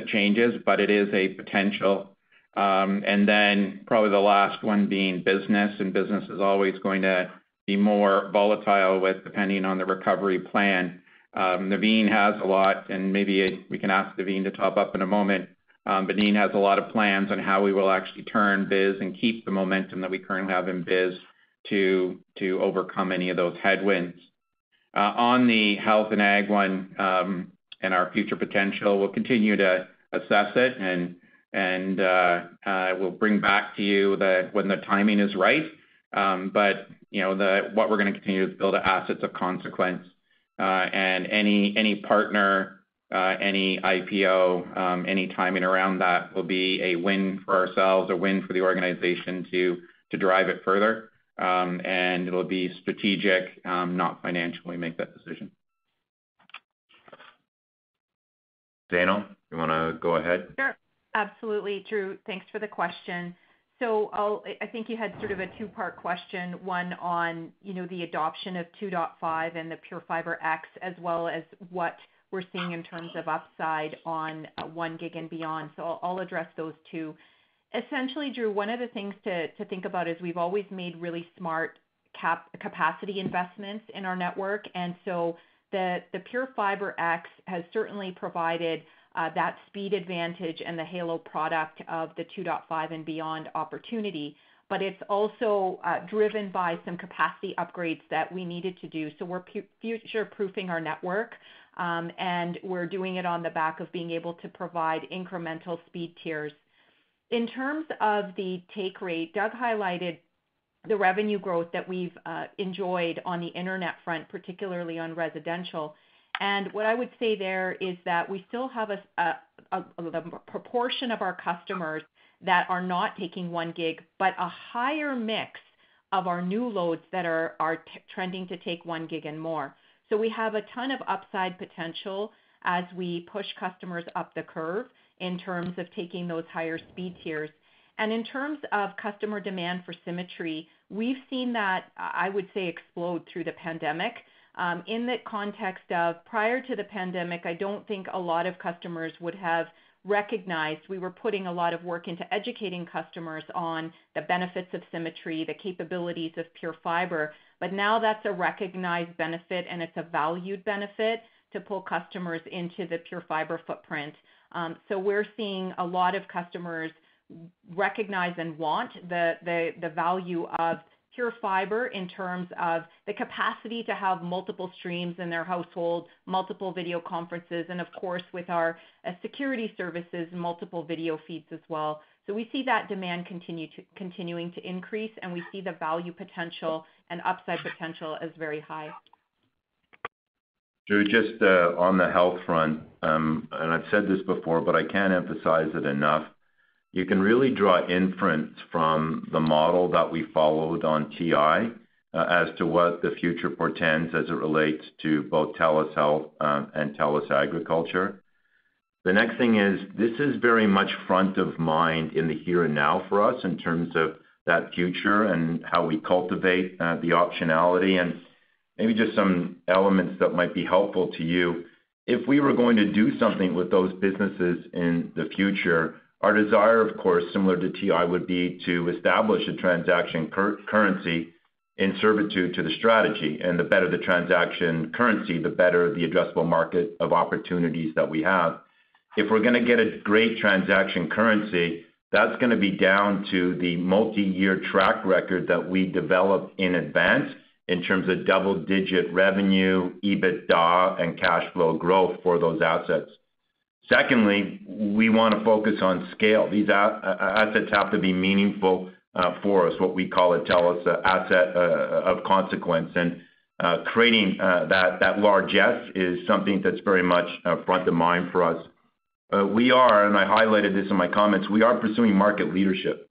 Speaker 7: changes, but it is a potential. And then probably the last one being business, and business is always going to be more volatile with depending on the recovery plan. Naveen has a lot, and maybe we can ask Naveen to top up in a moment. But Naveen has a lot of plans on how we will actually turn biz and keep the momentum that we currently have in biz to overcome any of those headwinds. On the health and ag one and our future potential, we'll continue to assess it, and we'll bring back to you when the timing is right. But what we're going to continue to build assets of consequence, and any partner, any IPO, any timing around that will be a win for ourselves, a win for the organization to drive it further. And it'll be strategic, not financial. We make that decision.
Speaker 4: Zainul, you want to go ahead?
Speaker 6: Sure, absolutely, Drew. Thanks for the question. So I think you had sort of a two-part question, one on the adoption of 2.5 and the PureFibre X, as well as what we're seeing in terms of upside on 1 gig and beyond. So I'll address those two. Essentially, Drew, one of the things to think about is we've always made really smart capacity investments in our network, and so the PureFibre X has certainly provided that speed advantage and the halo product of the 2.5 and beyond opportunity. But it's also driven by some capacity upgrades that we needed to do. So we're future-proofing our network, and we're doing it on the back of being able to provide incremental speed tiers. In terms of the take rate, Doug highlighted the revenue growth that we've enjoyed on the internet front, particularly on residential. And what I would say there is that we still have a proportion of our customers that are not taking 1 gig, but a higher mix of our new loads that are trending to take 1 gig and more. So we have a ton of upside potential as we push customers up the curve in terms of taking those higher speed tiers. And in terms of customer demand for symmetry, we've seen that, I would say, explode through the pandemic. In the context of prior to the pandemic, I don't think a lot of customers would have recognized we were putting a lot of work into educating customers on the benefits of symmetry, the capabilities of pure fiber, but now that's a recognized benefit and it's a valued benefit to pull customers into the pure fiber footprint. So we're seeing a lot of customers recognize and want the value of pure fiber in terms of the capacity to have multiple streams in their household, multiple video conferences, and of course with our security services, multiple video feeds as well. So we see that demand continuing to increase, and we see the value potential and upside potential as very high.
Speaker 4: Drew, just on the health front, and I've said this before, but I can't emphasize it enough. You can really draw inference from the model that we followed on TI as to what the future portends as it relates to both Telus Health and Telus Agriculture. The next thing is, this is very much front of mind in the here and now for us in terms of that future and how we cultivate the optionality, and maybe just some elements that might be helpful to you. If we were going to do something with those businesses in the future, our desire, of course, similar to TI, would be to establish a transaction currency in servitude to the strategy. And the better the transaction currency, the better the addressable market of opportunities that we have. If we're going to get a great transaction currency, that's going to be down to the multi-year track record that we develop in advance in terms of double-digit revenue, EBITDA, and cash flow growth for those assets. Secondly, we want to focus on scale. These assets have to be meaningful for us, what we call a Telus asset of consequence. And creating that largesse is something that's very much front of mind for us. We are, and I highlighted this in my comments, we are pursuing market leadership.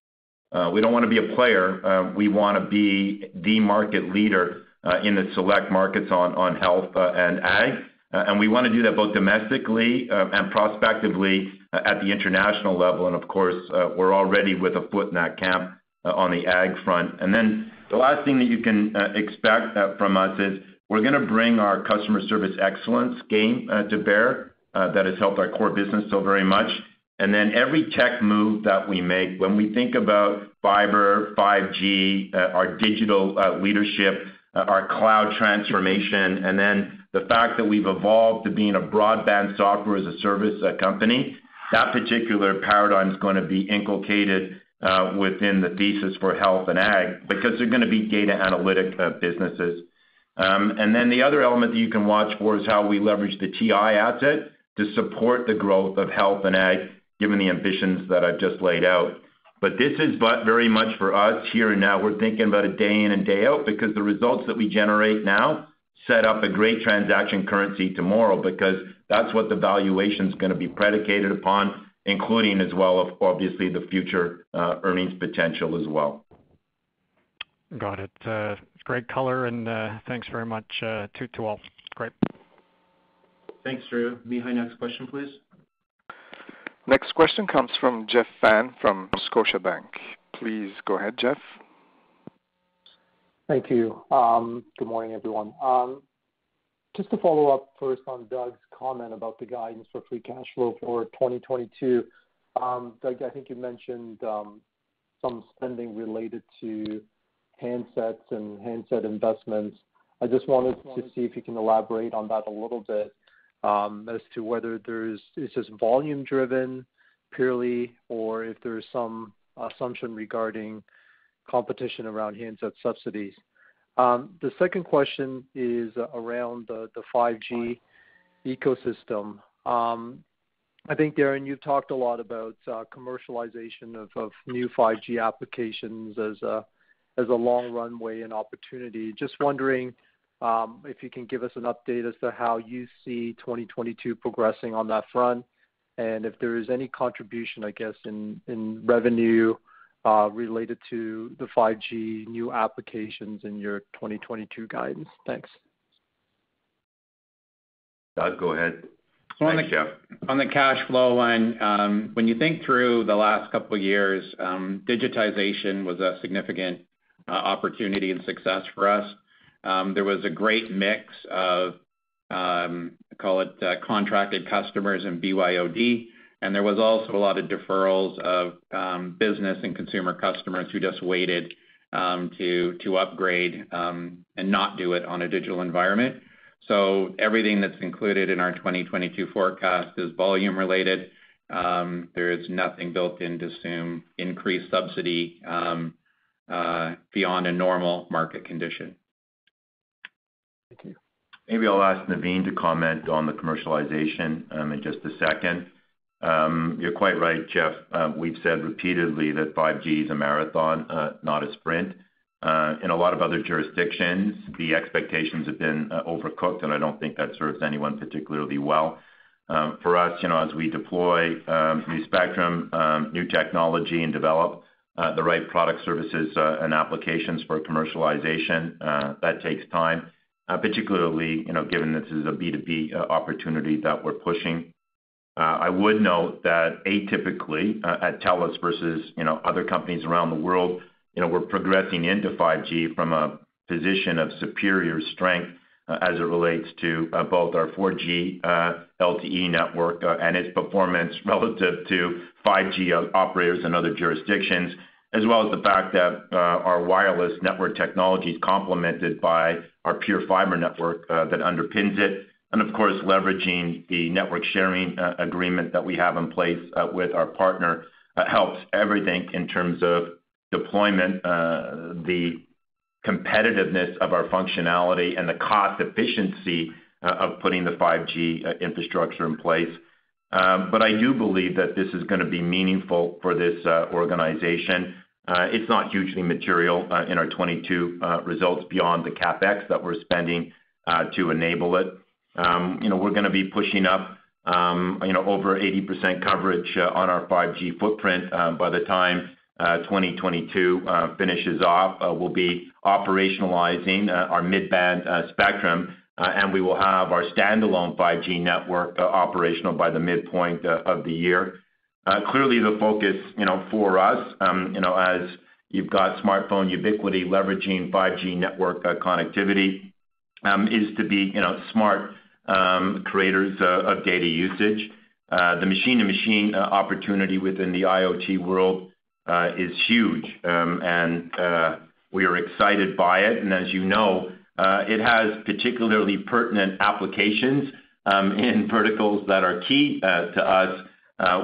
Speaker 4: We don't want to be a player. We want to be the market leader in the select markets on health and ag. And we want to do that both domestically and prospectively at the international level. And of course, we're already with a foot in that camp on the ag front. And then the last thing that you can expect from us is we're going to bring our customer service excellence game to bear that has helped our core business so very much. And then every tech move that we make, when we think about fiber, 5G, our digital leadership, our cloud transformation, and then the fact that we've evolved to being a broadband software as a service company, that particular paradigm is going to be inculcated within the thesis for health and ag because they're going to be data analytic businesses. And then the other element that you can watch for is how we leverage the TI asset to support the growth of health and ag, given the ambitions that I've just laid out. But this is very much for us here and now. We're thinking about it day in and day out because the results that we generate now set up a great transaction currency tomorrow because that's what the valuation is going to be predicated upon, including as well, obviously, the future earnings potential as well.
Speaker 10: Got it. Great color, and thanks very much to all. Great.
Speaker 3: Thanks, Drew. Mihai, next question, please.
Speaker 2: Next question comes from Jeff Fan from Scotiabank. Please go ahead, Jeff.
Speaker 11: Thank you. Good morning, everyone. Just to follow up first on Doug's comment about the guidance for free cash flow for 2022. Doug, I think you mentioned some spending related to handsets and handset investments. I just wanted to see if you can elaborate on that a little bit as to whether is this volume driven purely or if there's some assumption regarding competition around handset subsidies. The second question is around the 5G ecosystem. I think, Darren, you've talked a lot about commercialization of new 5G applications as a long runway and opportunity. Just wondering if you can give us an update as to how you see 2022 progressing on that front, and if there is any contribution, I guess, in revenue related to the 5G new applications in your 2022 guidance. Thanks.
Speaker 4: Doug, go ahead.
Speaker 7: So on the cash flow one, when you think through the last couple of years, digitization was a significant opportunity and success for us. There was a great mix of, contracted customers and BYOD. And there was also a lot of deferrals of business and consumer customers who just waited to upgrade and not do it on a digital environment. So everything that's included in our 2022 forecast is volume related. There is nothing built in to assume increased subsidy beyond a normal market condition.
Speaker 11: Thank you.
Speaker 4: Maybe I'll ask Naveen to comment on the commercialization in just a second. You're quite right, Jeff. We've said repeatedly that 5G is a marathon, not a sprint. In a lot of other jurisdictions, the expectations have been overcooked, and I don't think that serves anyone particularly well. For us, as we deploy new spectrum, new technology, and develop the right product, services, and applications for commercialization, that takes time, particularly, given this is a B2B opportunity that we're pushing. I would note that atypically at TELUS versus, other companies around the world, we're progressing into 5G from a position of superior strength as it relates to both our 4G LTE network and its performance relative to 5G operators in other jurisdictions, as well as the fact that our wireless network technology is complemented by our pure fiber network that underpins it. And of course, leveraging the network sharing agreement that we have in place with our partner helps everything in terms of deployment, the competitiveness of our functionality, and the cost efficiency of putting the 5G infrastructure in place. But I do believe that this is going to be meaningful for this organization. It's not hugely material in our 22 results beyond the CapEx that we're spending to enable it. We're going to be pushing up, over 80% coverage on our 5G footprint by the time 2022 finishes off. We'll be operationalizing our mid-band spectrum, and we will have our standalone 5G network operational by the midpoint of the year. Clearly, the focus, for us, as you've got smartphone ubiquity leveraging 5G network connectivity, is to be, smart creators of data usage. The machine-to-machine opportunity within the IoT world is huge, and we are excited by it. And as you know, it has particularly pertinent applications in verticals that are key to us,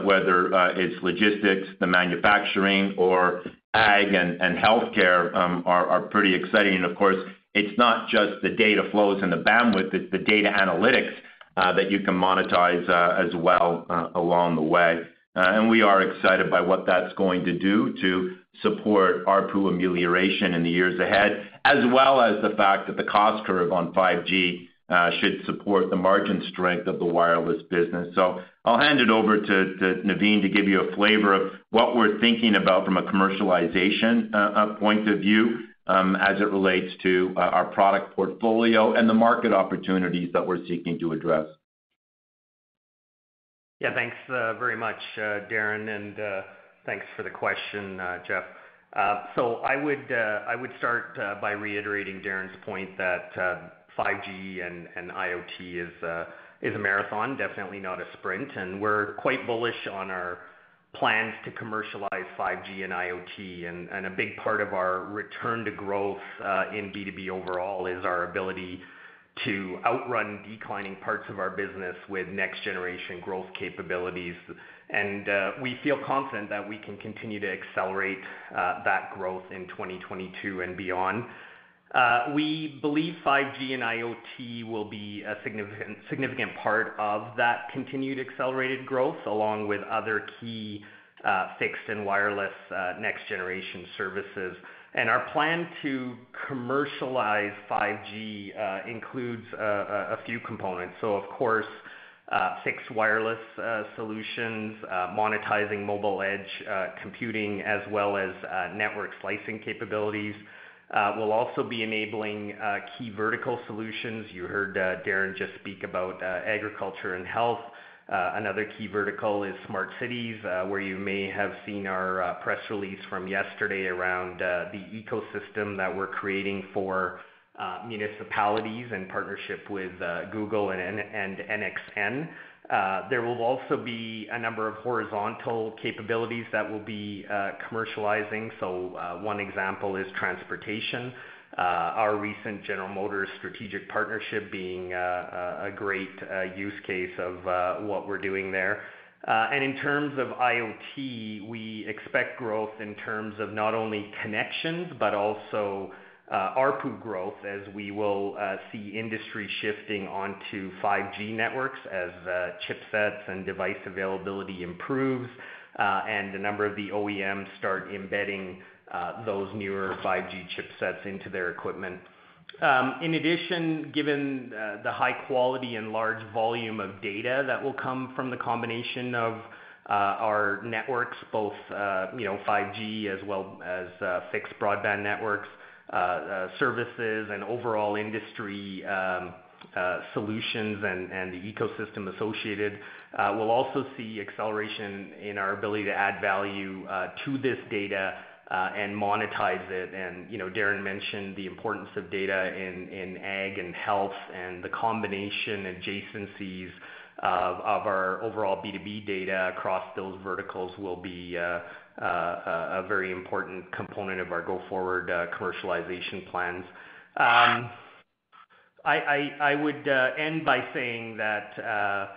Speaker 4: whether it's logistics, the manufacturing, or ag and healthcare are pretty exciting. And of course, it's not just the data flows and the bandwidth, it's the data analytics that you can monetize as well along the way. And we are excited by what that's going to do to support ARPU amelioration in the years ahead, as well as the fact that the cost curve on 5G should support the margin strength of the wireless business. So I'll hand it over to Naveen to give you a flavor of what we're thinking about from a commercialization point of view as it relates to our product portfolio and the market opportunities that we're seeking to address.
Speaker 12: Yeah, thanks very much, Darren, and thanks for the question, Jeff. So I would start by reiterating Darren's point that 5G and IoT is a marathon, definitely not a sprint, and we're quite bullish on our plans to commercialize 5G and IoT, and a big part of our return to growth in B2B overall is our ability to outrun declining parts of our business with next generation growth capabilities. And we feel confident that we can continue to accelerate that growth in 2022 and beyond. We believe 5G and IoT will be a significant part of that continued accelerated growth, along with other key fixed and wireless next generation services. And our plan to commercialize 5G includes a few components. So of course, fixed wireless solutions, monetizing mobile edge computing, as well as network slicing capabilities. We'll also be enabling key vertical solutions. You heard Darren just speak about agriculture and health. Another key vertical is smart cities, where you may have seen our press release from yesterday around the ecosystem that we're creating for municipalities in partnership with Google and NXN. There will also be a number of horizontal capabilities that will be commercializing. So one example is transportation. Our recent General Motors strategic partnership being a great use case of what we're doing there. And in terms of IoT, we expect growth in terms of not only connections, but also ARPU growth, as we will see industry shifting onto 5G networks as chipsets and device availability improves, and a number of the OEMs start embedding those newer 5G chipsets into their equipment. In addition, given the high quality and large volume of data that will come from the combination of our networks, both 5G as well as fixed broadband networks, services and overall industry solutions and the ecosystem associated, we'll also see acceleration in our ability to add value to this data and monetize it. And Darren mentioned the importance of data in ag and health, and the combination adjacencies of our overall B2B data across those verticals will be a very important component of our go-forward commercialization plans. I would end by saying that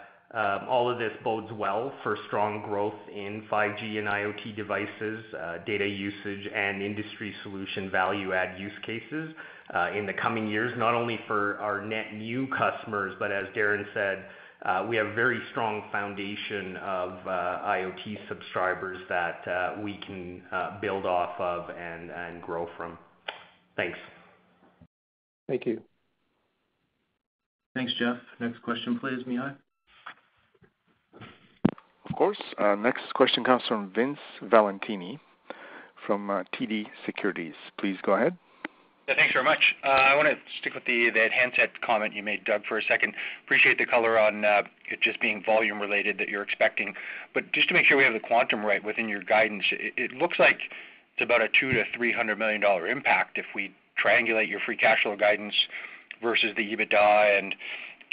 Speaker 12: all of this bodes well for strong growth in 5G and IoT devices, data usage, and industry solution value-add use cases in the coming years, not only for our net new customers, but as Darren said, we have a very strong foundation of IoT subscribers that we can build off of and grow from. Thanks.
Speaker 11: Thank you.
Speaker 3: Thanks, Jeff. Next question, please, Mihai.
Speaker 2: Of course. Next question comes from Vince Valentini from TD Securities. Please go ahead.
Speaker 13: Yeah, thanks very much. I want to stick with the handset comment you made, Doug, for a second. Appreciate the color on it just being volume related that you're expecting. But just to make sure we have the quantum right within your guidance, it looks like it's about a $200 to $300 million impact if we triangulate your free cash flow guidance versus the EBITDA and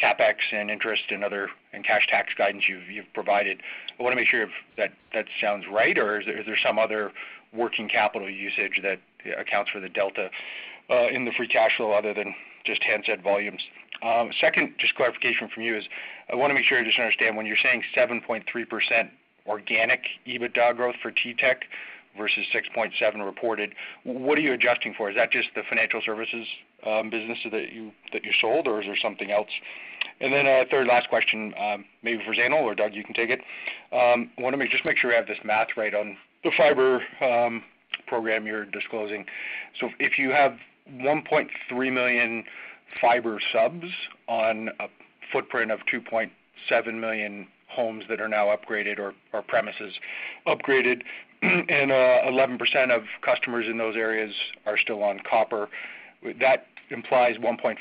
Speaker 13: CapEx and interest and cash tax guidance you've provided. I want to make sure if that sounds right, or is there some other working capital usage that accounts for the delta in the free cash flow other than just handset volumes? Second, just clarification from you is I want to make sure I just understand when you're saying 7.3% organic EBITDA growth for T-Tech versus 6.7 reported, what are you adjusting for? Is that just the financial services business that you sold, or is there something else? And then third, last question, maybe for Zainul or Doug, you can take it. I want to make sure I have this math right on the fiber program you're disclosing. So if you have 1.3 million fiber subs on a footprint of 2.7 million homes that are now upgraded or premises upgraded, and 11% of customers in those areas are still on copper, that implies 1.46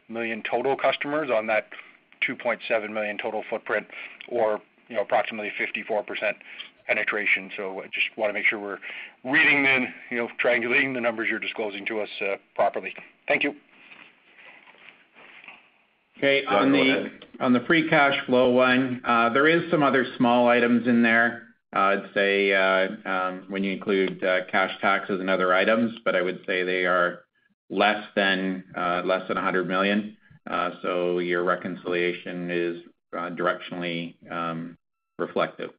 Speaker 13: million total customers on that 2.7 million total footprint, or approximately 54% penetration. So I just want to make sure we're reading triangulating the numbers you're disclosing to us properly. Thank you.
Speaker 7: Okay, on the free cash flow one, there is some other small items in there. I'd say when you include cash taxes and other items, but I would say they are less than $100 million. So your reconciliation is directionally reflective.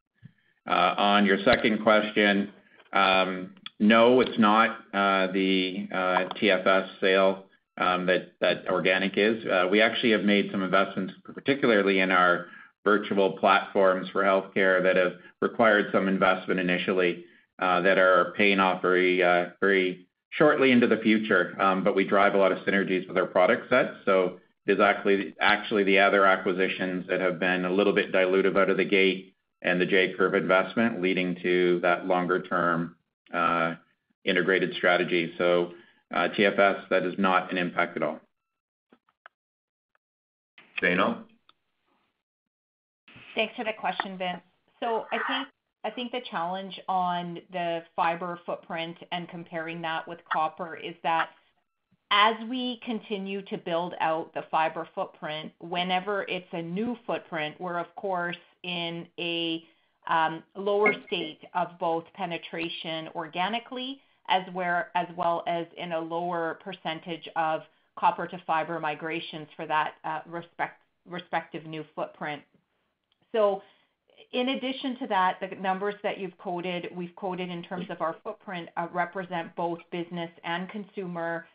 Speaker 7: On your second question, no, it's not the TFS sale that organic is. We actually have made some investments, particularly in our virtual platforms for healthcare, that have required some investment initially that are paying off very shortly into the future. But we drive a lot of synergies with our product set. So it is actually the other acquisitions that have been a little bit dilutive out of the gate, and the J-curve investment leading to that longer-term integrated strategy. So TFS, that is not an impact at all.
Speaker 4: Zainul?
Speaker 6: Thanks for the question, Vince. So I think the challenge on the fiber footprint and comparing that with copper is that As we continue to build out the fiber footprint, whenever it's a new footprint, we're of course in a lower state of both penetration organically as well as in a lower percentage of copper to fiber migrations for that respective new footprint. So in addition to that, the numbers that we've quoted in terms of our footprint represent both business and consumer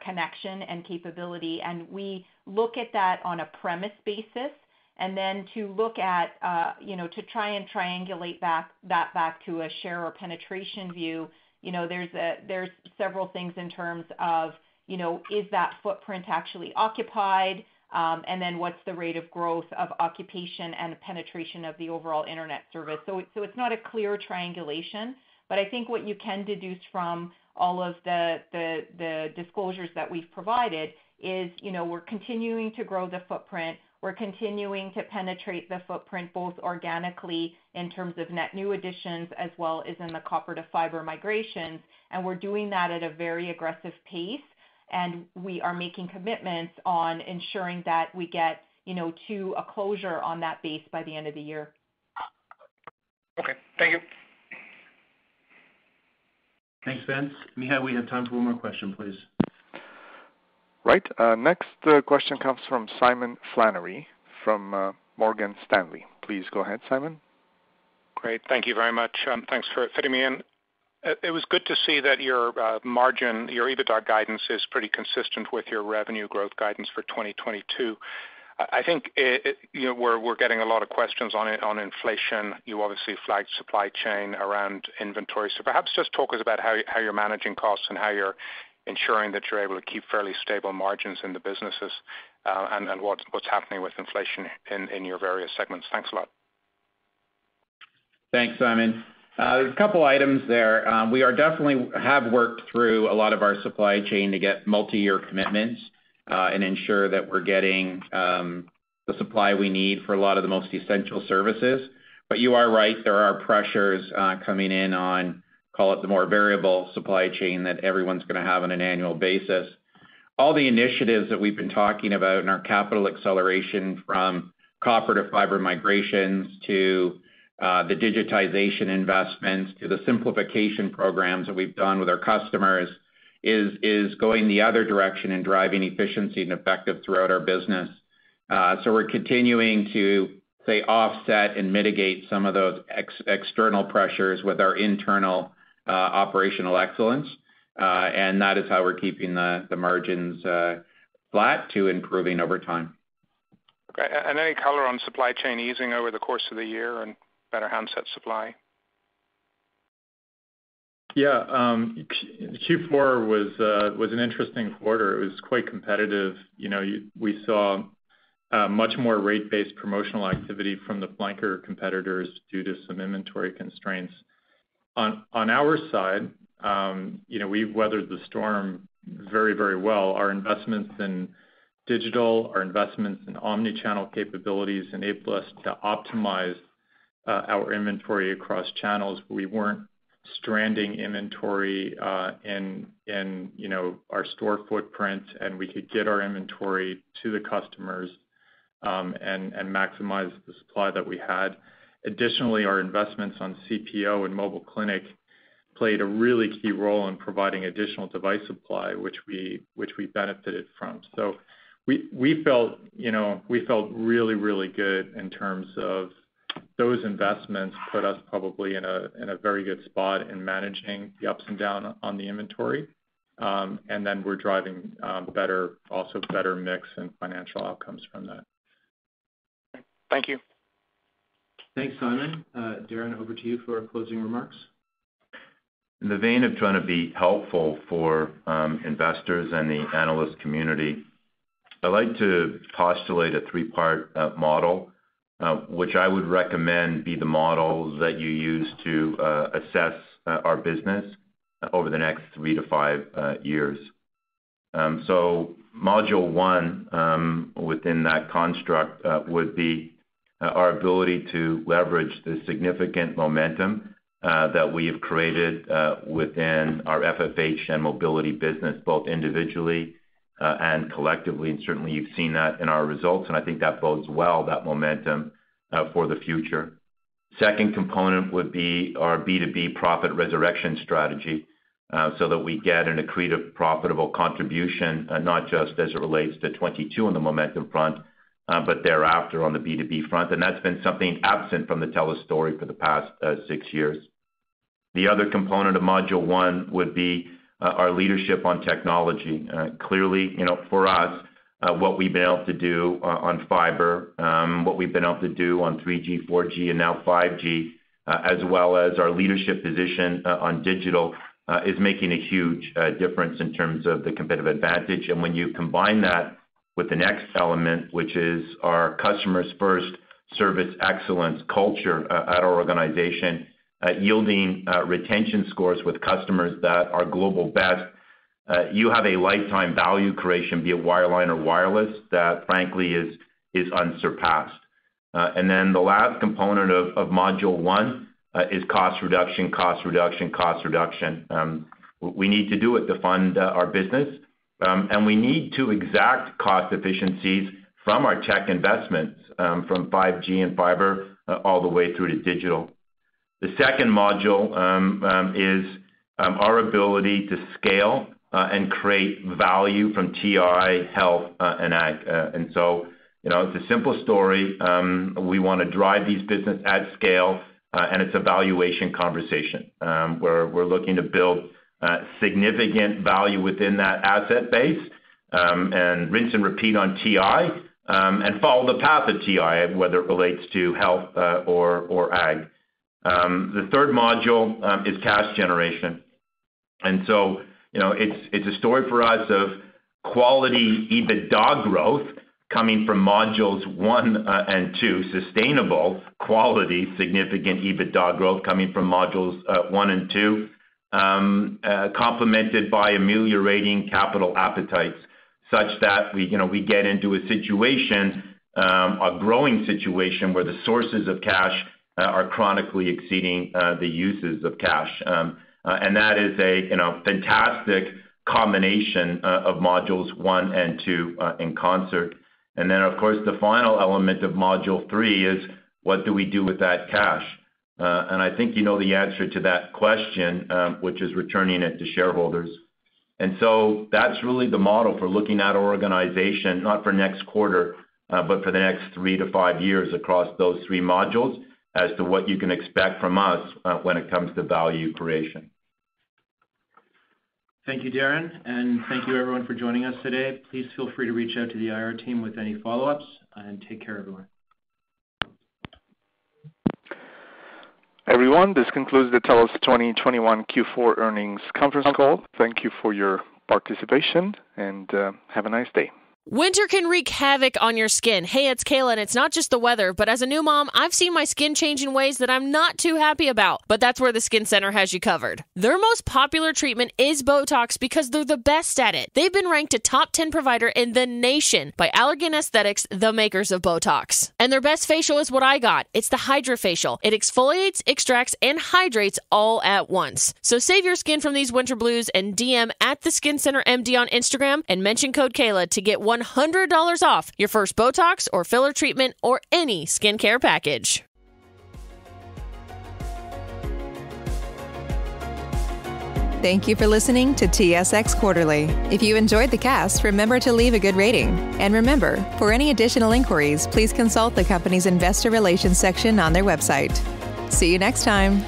Speaker 6: connection and capability, and we look at that on a premise basis, and then to look at to try and triangulate back to a share or penetration view. There's several things in terms of is that footprint actually occupied, and then what's the rate of growth of occupation and penetration of the overall internet service. So it's not a clear triangulation, but I think what you can deduce from all of the disclosures that we've provided is, we're continuing to grow the footprint. We're continuing to penetrate the footprint both organically in terms of net new additions as well as in the copper to fiber migrations. And we're doing that at a very aggressive pace. And we are making commitments on ensuring that we get, to a closure on that base by the end of the year.
Speaker 13: Okay, thank you.
Speaker 3: Thanks, Vince. Mihai, we have time for one more question, please.
Speaker 2: Right. Next question comes from Simon Flannery from Morgan Stanley. Please go ahead, Simon.
Speaker 14: Great. Thank you very much. Thanks for fitting me in. It was good to see that your margin, your EBITDA guidance is pretty consistent with your revenue growth guidance for 2022. I think we're getting a lot of questions on inflation. You obviously flagged supply chain around inventory. So perhaps just talk us about how you're managing costs and how you're ensuring that you're able to keep fairly stable margins in the businesses, and what's happening with inflation in your various segments. Thanks a lot.
Speaker 7: Thanks, Simon. There's a couple items there. We are definitely have worked through a lot of our supply chain to get multi-year commitments and ensure that we're getting the supply we need for a lot of the most essential services. But you are right, there are pressures coming in on, call it the more variable supply chain that everyone's going to have on an annual basis. All the initiatives that we've been talking about in our capital acceleration, from copper to fiber migrations to the digitization investments to the simplification programs that we've done with our customers, is going the other direction and driving efficiency and effective throughout our business. So we're continuing to offset and mitigate some of those external pressures with our internal operational excellence, and that is how we're keeping the margins flat to improving over time.
Speaker 14: Okay. And any color on supply chain easing over the course of the year and better handset supply?
Speaker 9: Yeah, Q4 was an interesting quarter. It was quite competitive. We saw much more rate-based promotional activity from the flanker competitors due to some inventory constraints. On our side, we've weathered the storm very, very well. Our investments in digital, our investments in omni-channel capabilities enabled us to optimize our inventory across channels. We weren't stranding inventory in our store footprint, and we could get our inventory to the customers and maximize the supply that we had. Additionally, our investments on CPO and mobile clinic played a really key role in providing additional device supply, which we benefited from. So we felt really, really good in terms of those investments put us probably in a very good spot in managing the ups and downs on the inventory. And then we're driving better mix and financial outcomes from that.
Speaker 14: Thank you.
Speaker 3: Thanks, Simon. Darren, over to you for closing remarks.
Speaker 4: In the vein of trying to be helpful for investors and the analyst community, I'd like to postulate a three-part model, which I would recommend be the model that you use to assess our business over the next 3 to 5 years. So module 1 within that construct would be our ability to leverage the significant momentum that we have created within our FFH and mobility business, both individually and collectively. And certainly you've seen that in our results, and I think that bodes well, that momentum for the future. Second component would be our B2B profit resurrection strategy, so that we get an accretive, profitable contribution, not just as it relates to 22 on the momentum front, but thereafter on the B2B front. And that's been something absent from the TELUS story for the past 6 years. The other component of Module 1 would be our leadership on technology. Clearly, for us, what we've been able to do on fiber, what we've been able to do on 3G, 4G, and now 5G, as well as our leadership position on digital, is making a huge difference in terms of the competitive advantage. And when you combine that with the next element, which is our customers first, service excellence culture at our organization, yielding retention scores with customers that are global best, you have a lifetime value creation, be it wireline or wireless, that frankly is unsurpassed. And then the last component of Module 1 is cost reduction, cost reduction, cost reduction. We need to do it to fund our business, and we need to exact cost efficiencies from our tech investments, from 5G and fiber all the way through to digital. The second module is our ability to scale and create value from TI, health, and ag. And so, it's a simple story. We want to drive these business at scale, and it's a valuation conversation where we're looking to build significant value within that asset base, and rinse and repeat on TI, and follow the path of TI, whether it relates to health or ag. The third module is cash generation. And so, it's a story for us of quality EBITDA growth coming from modules 1 and 2, sustainable, quality, significant EBITDA growth coming from modules 1 and 2, complemented by ameliorating capital appetites, such that we get into a situation, a growing situation, where the sources of cash are chronically exceeding the uses of cash. And that is a fantastic combination of modules 1 and 2 in concert. And then, of course, the final element of Module 3 is, what do we do with that cash? And I think you know the answer to that question, which is returning it to shareholders. And so that's really the model for looking at our organization, not for next quarter, but for the next 3 to 5 years across those 3 modules, as to what you can expect from us when it comes to value creation.
Speaker 3: Thank you, Darren, and thank you everyone for joining us today. Please feel free to reach out to the IR team with any follow-ups, and take care, everyone.
Speaker 2: Everyone, this concludes the TELUS 2021 Q4 earnings conference call. Thank you for your participation, and have a nice day.
Speaker 5: Winter can wreak havoc on your skin. Hey, it's Kayla, and it's not just the weather, but as a new mom, I've seen my skin change in ways that I'm not too happy about. But that's where the Skin Center has you covered. Their most popular treatment is Botox because they're the best at it. They've been ranked a top 10 provider in the nation by Allergan Aesthetics, the makers of Botox. And their best facial is what I got. It's the HydraFacial. It exfoliates, extracts, and hydrates all at once. So save your skin from these winter blues and DM at the Skin Center MD on Instagram and mention code Kayla to get $100 off your first Botox or filler treatment or any skincare package.
Speaker 1: Thank you for listening to TSX Quarterly. If you enjoyed the cast, remember to leave a good rating. And remember, for any additional inquiries, please consult the company's investor relations section on their website. See you next time.